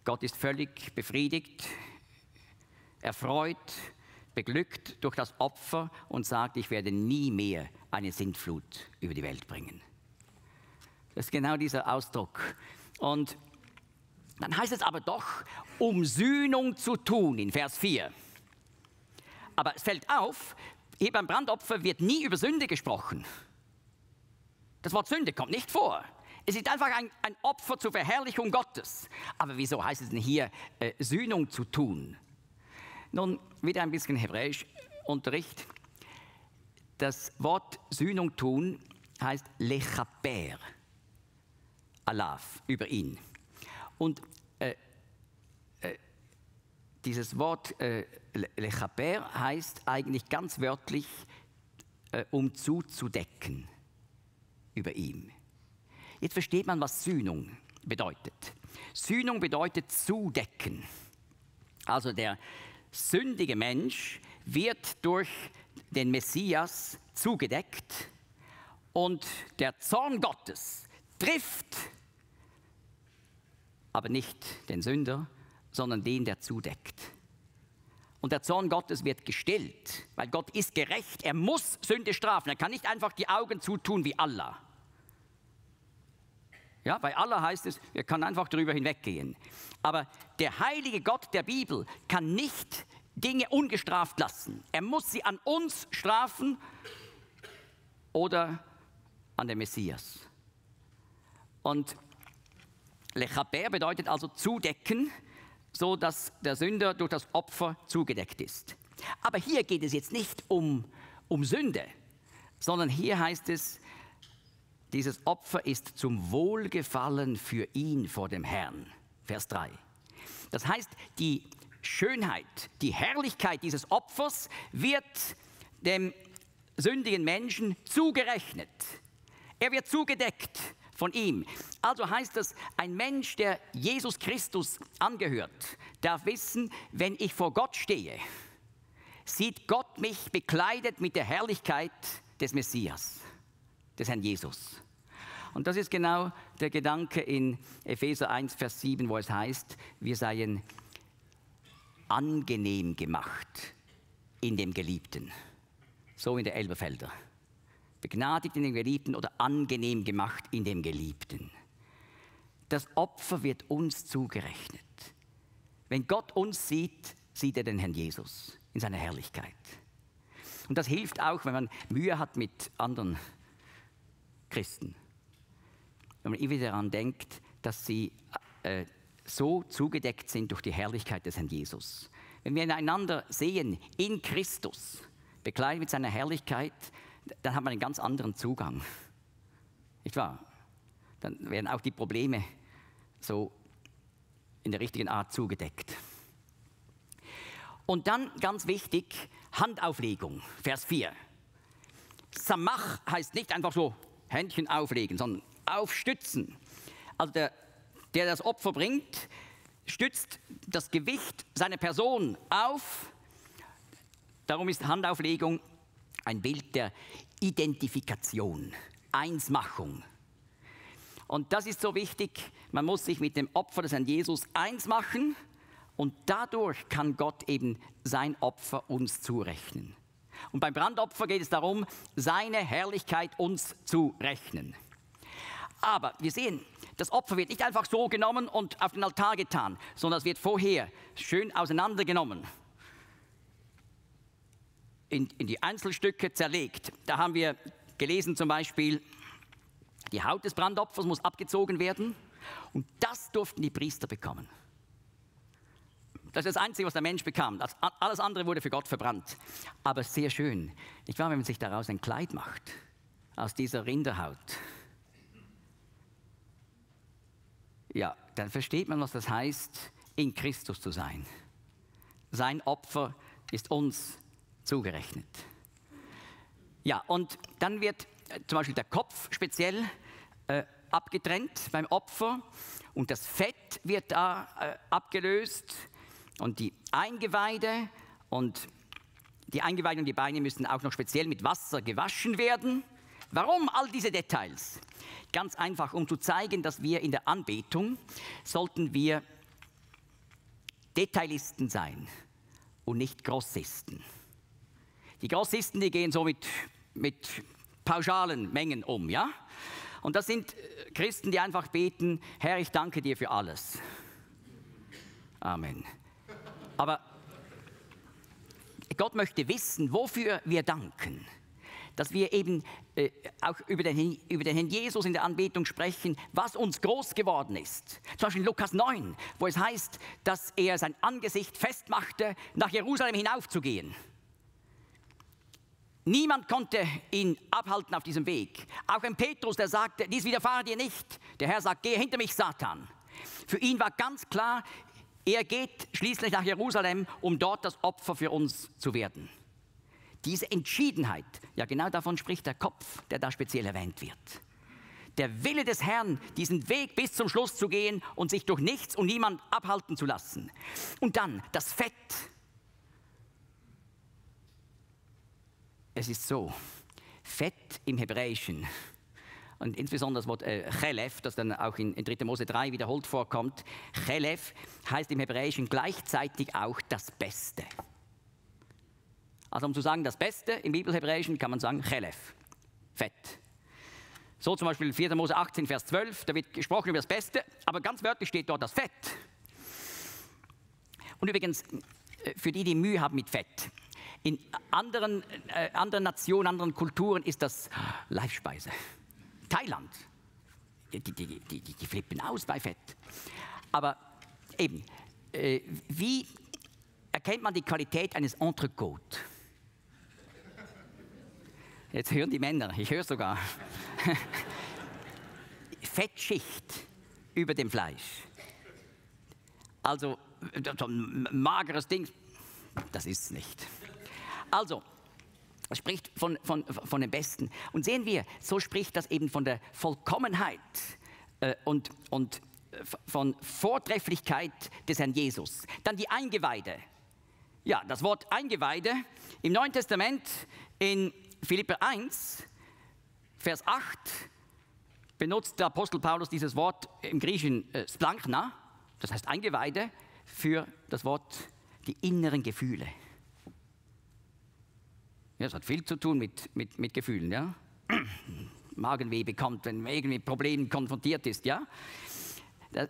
Gott ist völlig befriedigt, erfreut, beglückt durch das Opfer und sagt, ich werde nie mehr eine Sintflut über die Welt bringen. Das ist genau dieser Ausdruck. Und dann heißt es aber doch, um Sühnung zu tun, in Vers 4. Aber es fällt auf, hier beim Brandopfer wird nie über Sünde gesprochen. Das Wort Sünde kommt nicht vor. Es ist einfach ein Opfer zur Verherrlichung Gottes. Aber wieso heißt es denn hier, Sühnung zu tun? Nun, wieder ein bisschen Hebräisch-Unterricht. Das Wort Sühnung tun heißt lechaper, alav, über ihn. Und dieses Wort lechaper heißt eigentlich ganz wörtlich, um zuzudecken über ihm. Jetzt versteht man, was Sühnung bedeutet. Sühnung bedeutet zudecken. Also der sündige Mensch wird durch den Messias zugedeckt und der Zorn Gottes trifft aber nicht den Sünder, sondern den, der zudeckt. Und der Zorn Gottes wird gestillt, weil Gott ist gerecht. Er muss Sünde strafen. Er kann nicht einfach die Augen zutun wie Allah. Ja, bei Allah heißt es, er kann einfach darüber hinweggehen. Aber der heilige Gott der Bibel kann nicht Dinge ungestraft lassen. Er muss sie an uns strafen oder an den Messias. Und lechaper bedeutet also zudecken, so dass der Sünder durch das Opfer zugedeckt ist. Aber hier geht es jetzt nicht um Sünde, sondern hier heißt es, dieses Opfer ist zum Wohlgefallen für ihn vor dem Herrn. Vers 3. Das heißt, die Schönheit, die Herrlichkeit dieses Opfers wird dem sündigen Menschen zugerechnet. Er wird zugedeckt von ihm. Also heißt das, ein Mensch, der Jesus Christus angehört, darf wissen, wenn ich vor Gott stehe, sieht Gott mich bekleidet mit der Herrlichkeit des Messias, des Herrn Jesus. Und das ist genau der Gedanke in Epheser 1, Vers 7, wo es heißt, wir seien angenehm gemacht in dem Geliebten. So in der Elberfelder. Begnadigt in dem Geliebten oder angenehm gemacht in dem Geliebten. Das Opfer wird uns zugerechnet. Wenn Gott uns sieht, sieht er den Herrn Jesus in seiner Herrlichkeit. Und das hilft auch, wenn man Mühe hat mit anderen Christen. Wenn man immer wieder daran denkt, dass sie so zugedeckt sind durch die Herrlichkeit des Herrn Jesus. Wenn wir einander sehen in Christus, bekleidet mit seiner Herrlichkeit, dann hat man einen ganz anderen Zugang. Nicht wahr? Dann werden auch die Probleme so in der richtigen Art zugedeckt. Und dann ganz wichtig, Handauflegung, Vers 4. Samach heißt nicht einfach so Händchen auflegen, sondern aufstützen. Also der das Opfer bringt, stützt das Gewicht seiner Person auf. Darum ist Handauflegung ein Bild der Identifikation, Einsmachung. Und das ist so wichtig, man muss sich mit dem Opfer des Herrn Jesus eins machen und dadurch kann Gott eben sein Opfer uns zurechnen. Und beim Brandopfer geht es darum, seine Herrlichkeit uns zu rechnen. Aber wir sehen, das Opfer wird nicht einfach so genommen und auf den Altar getan, sondern es wird vorher schön auseinandergenommen, in die Einzelstücke zerlegt. Da haben wir gelesen zum Beispiel, die Haut des Brandopfers muss abgezogen werden und das durften die Priester bekommen. Das ist das Einzige, was der Mensch bekam. Alles andere wurde für Gott verbrannt. Aber sehr schön, nicht wahr, wenn man sich daraus ein Kleid macht, aus dieser Rinderhaut. Ja, dann versteht man, was das heißt, in Christus zu sein. Sein Opfer ist uns zugerechnet. Ja, und dann wird zum Beispiel der Kopf speziell abgetrennt beim Opfer und das Fett wird da abgelöst und die Eingeweide und die Beine müssen auch noch speziell mit Wasser gewaschen werden. Warum all diese Details? Ganz einfach, um zu zeigen, dass wir in der Anbetung sollten wir Detailisten sein und nicht Grossisten. Die Grossisten, die gehen so mit pauschalen Mengen um, ja? Und das sind Christen, die einfach beten, Herr, ich danke dir für alles. Amen. Aber Gott möchte wissen, wofür wir danken. Dass wir eben auch über den Herrn Jesus in der Anbetung sprechen, was uns groß geworden ist. Zum Beispiel in Lukas 9, wo es heißt, dass er sein Angesicht festmachte, nach Jerusalem hinaufzugehen. Niemand konnte ihn abhalten auf diesem Weg. Auch ein Petrus, der sagte, dies widerfahre dir nicht. Der Herr sagt, gehe hinter mich, Satan. Für ihn war ganz klar, er geht schließlich nach Jerusalem, um dort das Opfer für uns zu werden. Diese Entschiedenheit, ja genau davon spricht der Kopf, der da speziell erwähnt wird. Der Wille des Herrn, diesen Weg bis zum Schluss zu gehen und sich durch nichts und niemand abhalten zu lassen. Und dann das Fett. Es ist so, Fett im Hebräischen und insbesondere das Wort Chelef, das dann auch in 3. Mose 3 wiederholt vorkommt. Chelef heißt im Hebräischen gleichzeitig auch das Beste. Also um zu sagen, das Beste im Bibelhebräischen kann man sagen Chelef, Fett. So zum Beispiel 4. Mose 18, Vers 12, da wird gesprochen über das Beste, aber ganz wörtlich steht dort das Fett. Und übrigens, für die Mühe haben mit Fett, in anderen Nationen, anderen Kulturen ist das Leibspeise. Thailand, die flippen aus bei Fett. Aber eben, wie erkennt man die Qualität eines Entrecote? Jetzt hören die Männer, ich höre sogar. Fettschicht über dem Fleisch. Also, so ein mageres Ding, das ist es nicht. Also, es spricht von dem Besten. Und sehen wir, so spricht das eben von der Vollkommenheit und von Vortrefflichkeit des Herrn Jesus. Dann die Eingeweide. Ja, das Wort Eingeweide im Neuen Testament in Philipper 1, Vers 8, benutzt der Apostel Paulus dieses Wort im Griechischen Splankna, das heißt Eingeweide, für das Wort die inneren Gefühle. Ja, das hat viel zu tun mit Gefühlen, ja. Magenweh bekommt, wenn man irgendwie mit Problemen konfrontiert ist, ja.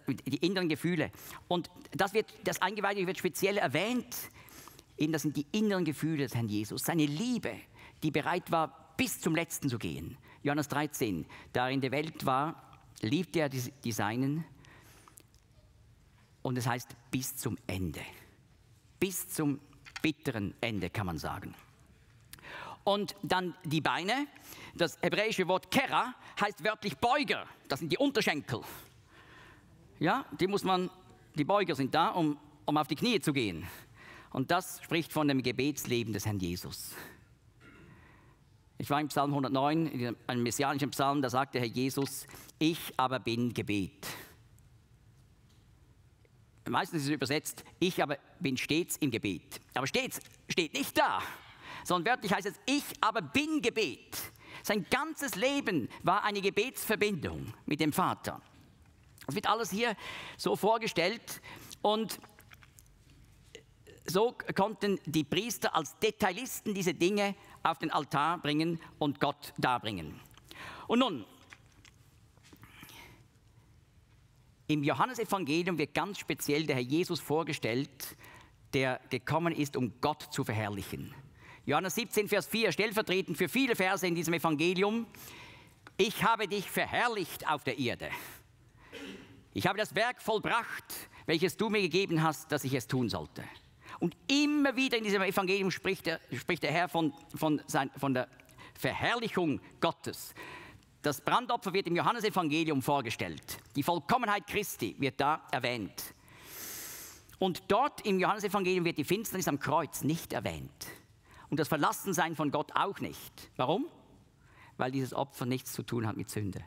Die inneren Gefühle. Und das Eingeweide wird speziell erwähnt, eben das sind die inneren Gefühle des Herrn Jesus. Seine Liebe, die bereit war, bis zum Letzten zu gehen. Johannes 13, da er in der Welt war, liebte er die Seinen. Und es heißt bis zum Ende. Bis zum bitteren Ende, kann man sagen. Und dann die Beine. Das hebräische Wort Kera heißt wörtlich Beuger. Das sind die Unterschenkel. Ja, die Beuger sind da, um auf die Knie zu gehen. Und das spricht von dem Gebetsleben des Herrn Jesus. Ich war im Psalm 109, in einem messianischen Psalm, da sagt der Herr Jesus, ich aber bin Gebet. Meistens ist es übersetzt, ich aber bin stets im Gebet. Aber stets steht nicht da, sondern wörtlich heißt es, ich aber bin Gebet. Sein ganzes Leben war eine Gebetsverbindung mit dem Vater. Es wird alles hier so vorgestellt und so konnten die Priester als Detailisten diese Dinge auf den Altar bringen und Gott darbringen. Und nun, Im Johannesevangelium wird ganz speziell der Herr Jesus vorgestellt, der gekommen ist, um Gott zu verherrlichen. Johannes 17, Vers 4, stellvertretend für viele Verse in diesem Evangelium. Ich habe dich verherrlicht auf der Erde. Ich habe das Werk vollbracht, welches du mir gegeben hast, dass ich es tun sollte. Und immer wieder in diesem Evangelium spricht der Herr von der Verherrlichung Gottes. Das Brandopfer wird im Johannesevangelium vorgestellt. Die Vollkommenheit Christi wird da erwähnt. Und dort im Johannesevangelium wird die Finsternis am Kreuz nicht erwähnt. Und das Verlassensein von Gott auch nicht. Warum? Weil dieses Opfer nichts zu tun hat mit Sünde.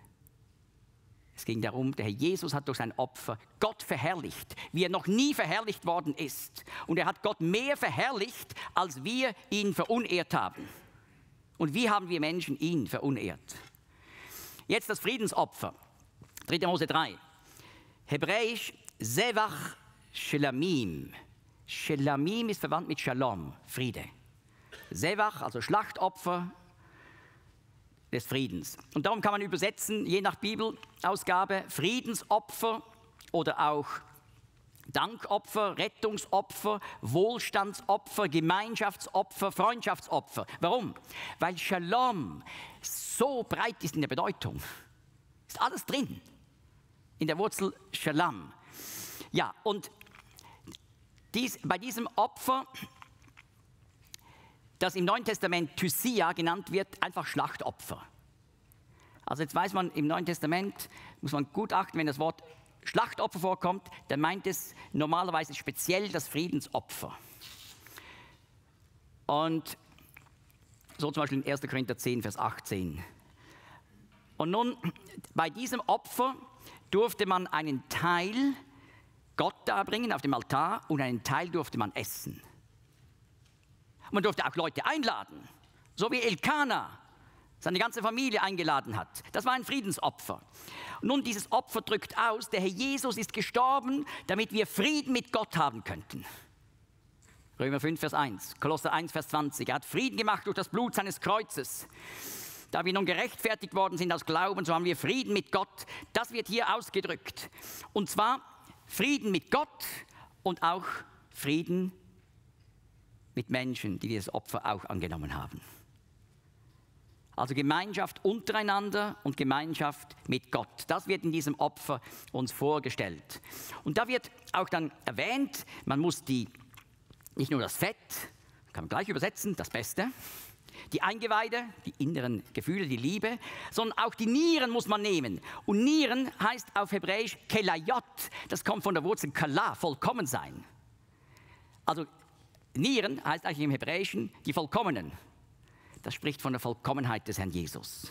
Es ging darum, der Herr Jesus hat durch sein Opfer Gott verherrlicht, wie er noch nie verherrlicht worden ist. Und er hat Gott mehr verherrlicht, als wir ihn verunehrt haben. Und wie haben wir Menschen ihn verunehrt? Jetzt das Friedensopfer. 3. Mose 3. Hebräisch Zevach Shelamim. Shelamim ist verwandt mit Shalom, Friede. Zevach, also Schlachtopfer des Friedens. Und darum kann man übersetzen, je nach Bibelausgabe, Friedensopfer oder auch Dankopfer, Rettungsopfer, Wohlstandsopfer, Gemeinschaftsopfer, Freundschaftsopfer. Warum? Weil Shalom so breit ist in der Bedeutung. Ist alles drin. In der Wurzel Shalom. Ja, und bei diesem Opfer, das im Neuen Testament Thysia genannt wird, einfach Schlachtopfer. Also jetzt weiß man, im Neuen Testament muss man gut achten, wenn das Wort Schlachtopfer vorkommt, dann meint es normalerweise speziell das Friedensopfer. Und so zum Beispiel in 1. Korinther 10, Vers 18. Und nun, bei diesem Opfer durfte man einen Teil Gott darbringen auf dem Altar und einen Teil durfte man essen. Man durfte auch Leute einladen, so wie Elkana seine ganze Familie eingeladen hat. Das war ein Friedensopfer. Und nun, dieses Opfer drückt aus, der Herr Jesus ist gestorben, damit wir Frieden mit Gott haben könnten. Römer 5, Vers 1, Kolosser 1, Vers 20. Er hat Frieden gemacht durch das Blut seines Kreuzes. Da wir nun gerechtfertigt worden sind aus Glauben, so haben wir Frieden mit Gott. Das wird hier ausgedrückt. Und zwar Frieden mit Gott und auch Frieden mit Menschen, die dieses Opfer auch angenommen haben. Also Gemeinschaft untereinander und Gemeinschaft mit Gott. Das wird in diesem Opfer uns vorgestellt. Und da wird auch dann erwähnt, man muss nicht nur das Fett, kann man gleich übersetzen, das Beste, die Eingeweide, die inneren Gefühle, die Liebe, sondern auch die Nieren muss man nehmen. Und Nieren heißt auf Hebräisch Kelayot, das kommt von der Wurzel Kala, vollkommen sein. Also Nieren heißt eigentlich im Hebräischen die Vollkommenen. Das spricht von der Vollkommenheit des Herrn Jesus.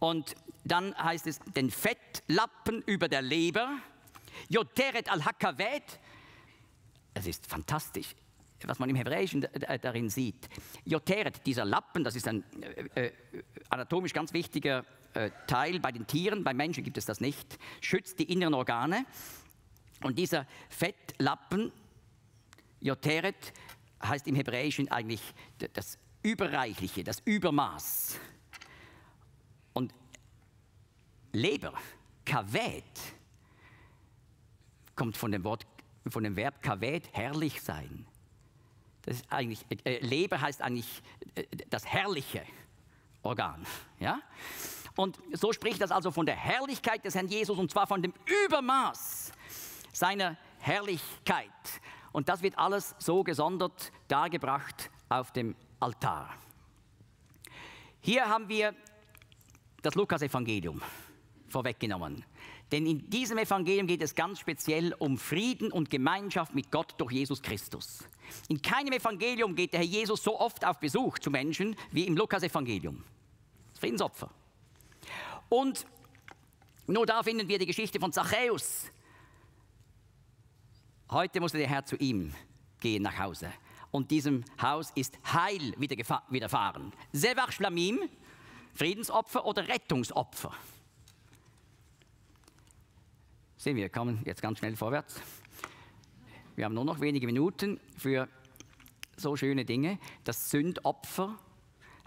Und dann heißt es, den Fettlappen über der Leber, Yoteret al-Hakaved. Es ist fantastisch, was man im Hebräischen darin sieht. Yoteret, dieser Lappen, das ist ein anatomisch ganz wichtiger Teil bei den Tieren, bei Menschen gibt es das nicht, schützt die inneren Organe. Und dieser Fettlappen, Yoteret, heißt im Hebräischen eigentlich das Überreichliche, das Übermaß. Und Leber, Kaved, kommt von dem Verb Kaved, herrlich sein. Das ist eigentlich, Leber heißt eigentlich das herrliche Organ. Ja? Und so spricht das also von der Herrlichkeit des Herrn Jesus, und zwar von dem Übermaß seiner Herrlichkeit. Und das wird alles so gesondert dargebracht auf dem Altar. Hier haben wir das Lukas-Evangelium vorweggenommen. Denn in diesem Evangelium geht es ganz speziell um Frieden und Gemeinschaft mit Gott durch Jesus Christus. In keinem Evangelium geht der Herr Jesus so oft auf Besuch zu Menschen wie im Lukas-Evangelium. Das Friedensopfer. Und nur da finden wir die Geschichte von Zachäus. Heute musste der Herr zu ihm gehen nach Hause. Und diesem Haus ist Heil widerfahren. Zevach Shlamim, Friedensopfer oder Rettungsopfer. Sehen wir kommen jetzt ganz schnell vorwärts. Wir haben nur noch wenige Minuten für so schöne Dinge. Das Sündopfer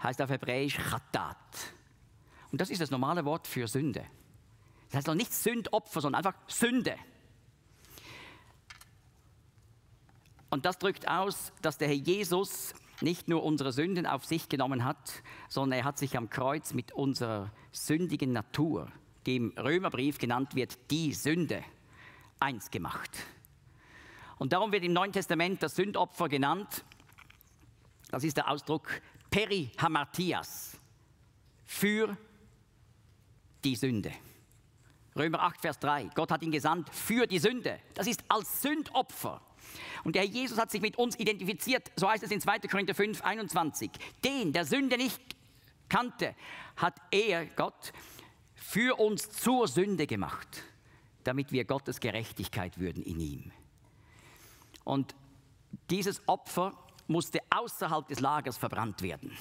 heißt auf Hebräisch Chatat. Und das ist das normale Wort für Sünde. Das heißt noch nicht Sündopfer, sondern einfach Sünde. Und das drückt aus, dass der Herr Jesus nicht nur unsere Sünden auf sich genommen hat, sondern er hat sich am Kreuz mit unserer sündigen Natur, die im Römerbrief genannt wird, die Sünde, eins gemacht. Und darum wird im Neuen Testament das Sündopfer genannt. Das ist der Ausdruck Perihamartias, für die Sünde. Römer 8, Vers 3. Gott hat ihn gesandt für die Sünde. Das ist als Sündopfer. Und der Herr Jesus hat sich mit uns identifiziert, so heißt es in 2. Korinther 5, 21. Den, der Sünde nicht kannte, hat er, Gott, für uns zur Sünde gemacht, damit wir Gottes Gerechtigkeit würden in ihm. Und dieses Opfer musste außerhalb des Lagers verbrannt werden,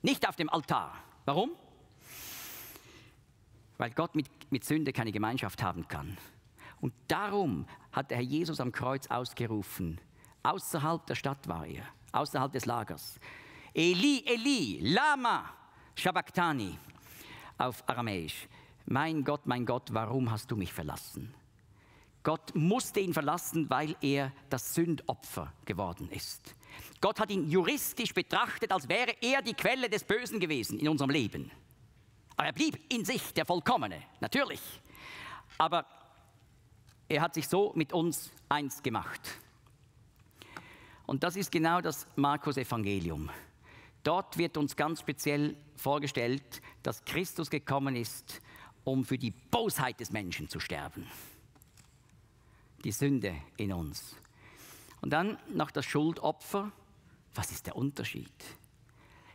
nicht auf dem Altar. Warum? Weil Gott mit Sünde keine Gemeinschaft haben kann. Und darum hat der Herr Jesus am Kreuz ausgerufen, außerhalb der Stadt war er, außerhalb des Lagers. Eli, Eli, lama sabachthani, auf Aramäisch. Mein Gott, warum hast du mich verlassen? Gott musste ihn verlassen, weil er das Sündopfer geworden ist. Gott hat ihn juristisch betrachtet, als wäre er die Quelle des Bösen gewesen in unserem Leben. Aber er blieb in sich der Vollkommene, natürlich. Aber er hat sich so mit uns eins gemacht. Und das ist genau das Markus-Evangelium. Dort wird uns ganz speziell vorgestellt, dass Christus gekommen ist, um für die Bosheit des Menschen zu sterben. Die Sünde in uns. Und dann noch das Schuldopfer. Was ist der Unterschied?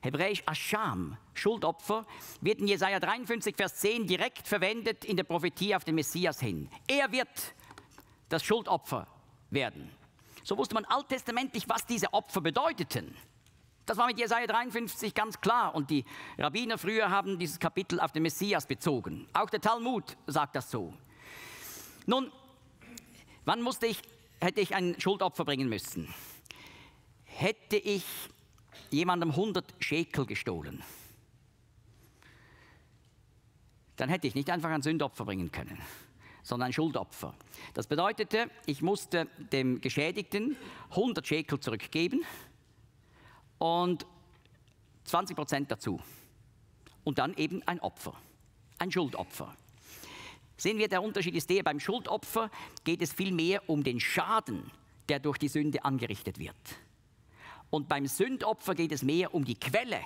Hebräisch Ascham, Schuldopfer, wird in Jesaja 53, Vers 10 direkt verwendet in der Prophetie auf den Messias hin. Er wird das Schuldopfer werden. So wusste man alttestamentlich, was diese Opfer bedeuteten. Das war mit Jesaja 53 ganz klar. Und die Rabbiner früher haben dieses Kapitel auf den Messias bezogen. Auch der Talmud sagt das so. Nun, wann hätte ich ein Schuldopfer bringen müssen? Hätte ich jemandem 100 Schekel gestohlen, dann hätte ich nicht einfach ein Sündopfer bringen können, sondern ein Schuldopfer. Das bedeutete, ich musste dem Geschädigten 100 Schekel zurückgeben und 20% dazu. Und dann eben ein Opfer, ein Schuldopfer. Sehen wir, der Unterschied ist der, beim Schuldopfer geht es vielmehr um den Schaden, der durch die Sünde angerichtet wird. Und beim Sündopfer geht es mehr um die Quelle,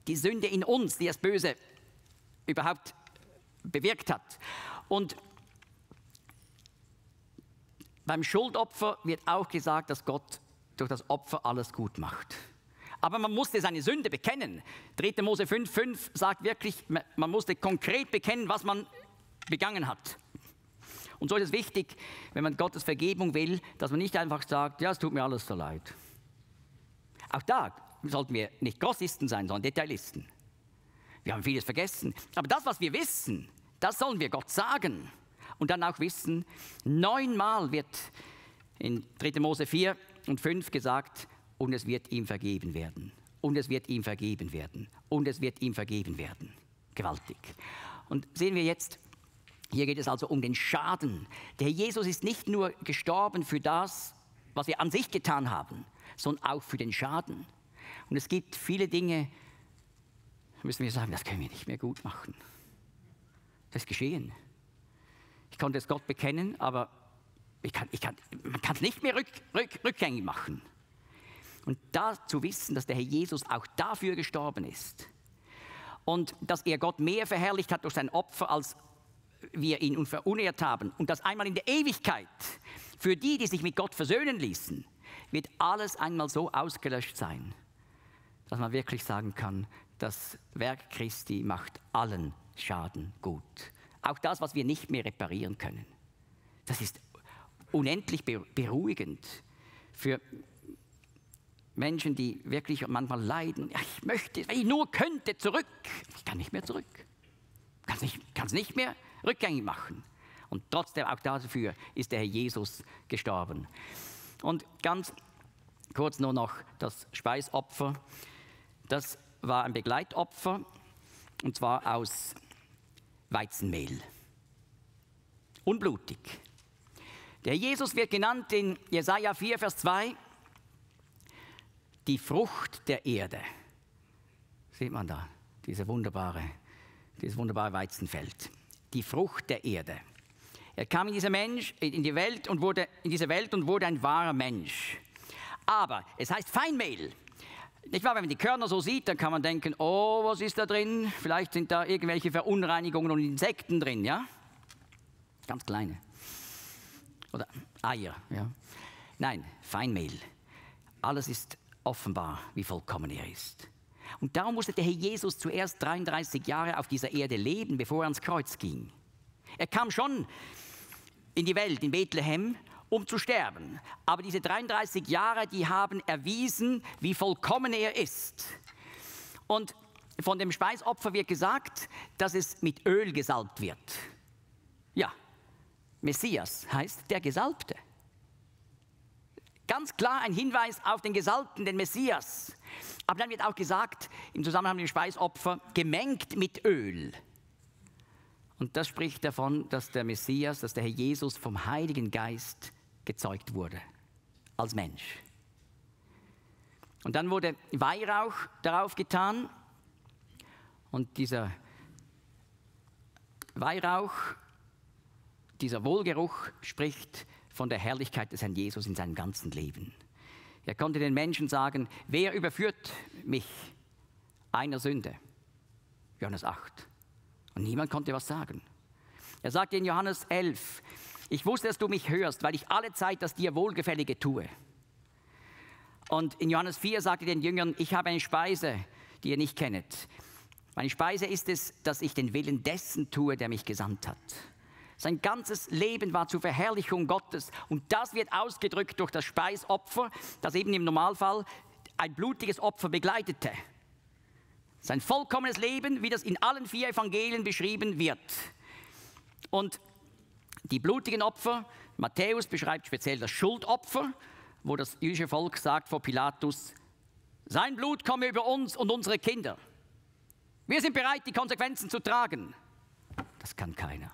die Sünde in uns, die das Böse überhaupt bewirkt hat. Und beim Schuldopfer wird auch gesagt, dass Gott durch das Opfer alles gut macht. Aber man musste seine Sünde bekennen. 3. Mose 5,5 sagt wirklich, man musste konkret bekennen, was man begangen hat. Und so ist es wichtig, wenn man Gottes Vergebung will, dass man nicht einfach sagt, ja, es tut mir alles so leid. Auch da sollten wir nicht Grossisten sein, sondern Detailisten. Wir haben vieles vergessen. Aber das, was wir wissen, das sollen wir Gott sagen. Und dann auch wissen, 9-mal wird in 3. Mose 4 und 5 gesagt, und es wird ihm vergeben werden. Und es wird ihm vergeben werden. Und es wird ihm vergeben werden. Gewaltig. Und sehen wir jetzt, hier geht es also um den Schaden. Der Jesus ist nicht nur gestorben für das, was wir an sich getan haben, sondern auch für den Schaden. Und es gibt viele Dinge, müssen wir sagen, das können wir nicht mehr gut machen. Das ist geschehen. Ich konnte es Gott bekennen, aber man kann es nicht mehr rückgängig machen. Und da zu wissen, dass der Herr Jesus auch dafür gestorben ist und dass er Gott mehr verherrlicht hat durch sein Opfer, als wir ihn verunehrt haben, und dass einmal in der Ewigkeit für die, die sich mit Gott versöhnen ließen, wird alles einmal so ausgelöscht sein, dass man wirklich sagen kann, das Werk Christi macht allen Schaden gut. Auch das, was wir nicht mehr reparieren können. Das ist unendlich beruhigend für Menschen, die wirklich manchmal leiden. Ja, ich möchte, wenn ich nur könnte, zurück. Ich kann nicht mehr zurück. Kann es nicht mehr rückgängig machen. Und trotzdem, auch dafür ist der Herr Jesus gestorben. Und ganz kurz nur noch das Speisopfer. Das war ein Begleitopfer, und zwar aus Weizenmehl. unblutig. Der Jesus wird genannt in Jesaja 4, Vers 2, die Frucht der Erde. Sieht man da, dieses wunderbare Weizenfeld. Die Frucht der Erde. Er kam in diese Welt und wurde ein wahrer Mensch. Aber es heißt Feinmehl. Nicht wahr? Wenn man die Körner so sieht, dann kann man denken, oh, was ist da drin? Vielleicht sind da irgendwelche Verunreinigungen und Insekten drin, ja? Ganz kleine. Oder Eier, ja? Nein, Feinmehl. Alles ist offenbar, wie vollkommen er ist. Und darum musste der Herr Jesus zuerst 33 Jahre auf dieser Erde leben, bevor er ans Kreuz ging. Er kam schon in die Welt, in Bethlehem, um zu sterben. Aber diese 33 Jahre, die haben erwiesen, wie vollkommen er ist. Und von dem Speisopfer wird gesagt, dass es mit Öl gesalbt wird. Ja, Messias heißt der Gesalbte. Ganz klar ein Hinweis auf den Gesalbten, den Messias. Aber dann wird auch gesagt, im Zusammenhang mit dem Speisopfer, gemengt mit Öl. Und das spricht davon, dass der Messias, dass der Herr Jesus vom Heiligen Geist gezeugt wurde, als Mensch. Und dann wurde Weihrauch darauf getan. Und dieser Weihrauch, dieser Wohlgeruch spricht von der Herrlichkeit des Herrn Jesus in seinem ganzen Leben. Er konnte den Menschen sagen, wer überführt mich einer Sünde? Johannes 8. Und niemand konnte was sagen. Er sagte in Johannes 11, ich wusste, dass du mich hörst, weil ich alle Zeit das dir Wohlgefällige tue. Und in Johannes 4 sagte den Jüngern, ich habe eine Speise, die ihr nicht kennt. Meine Speise ist es, dass ich den Willen dessen tue, der mich gesandt hat. Sein ganzes Leben war zur Verherrlichung Gottes. Und das wird ausgedrückt durch das Speisopfer, das eben im Normalfall ein blutiges Opfer begleitete. Sein vollkommenes Leben, wie das in allen 4 Evangelien beschrieben wird. Und die blutigen Opfer, Matthäus beschreibt speziell das Schuldopfer, wo das jüdische Volk sagt vor Pilatus, sein Blut komme über uns und unsere Kinder. Wir sind bereit, die Konsequenzen zu tragen. Das kann keiner.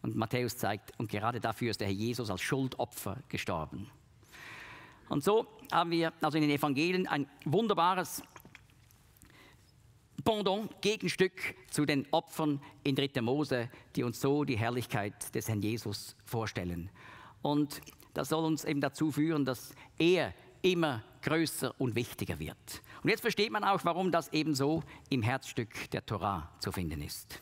Und Matthäus zeigt, und gerade dafür ist der Herr Jesus als Schuldopfer gestorben. Und so haben wir also in den Evangelien ein wunderbares Pendant, Gegenstück zu den Opfern in 3. Mose, die uns so die Herrlichkeit des Herrn Jesus vorstellen. Und das soll uns eben dazu führen, dass er immer größer und wichtiger wird. Und jetzt versteht man auch, warum das eben so im Herzstück der Torah zu finden ist.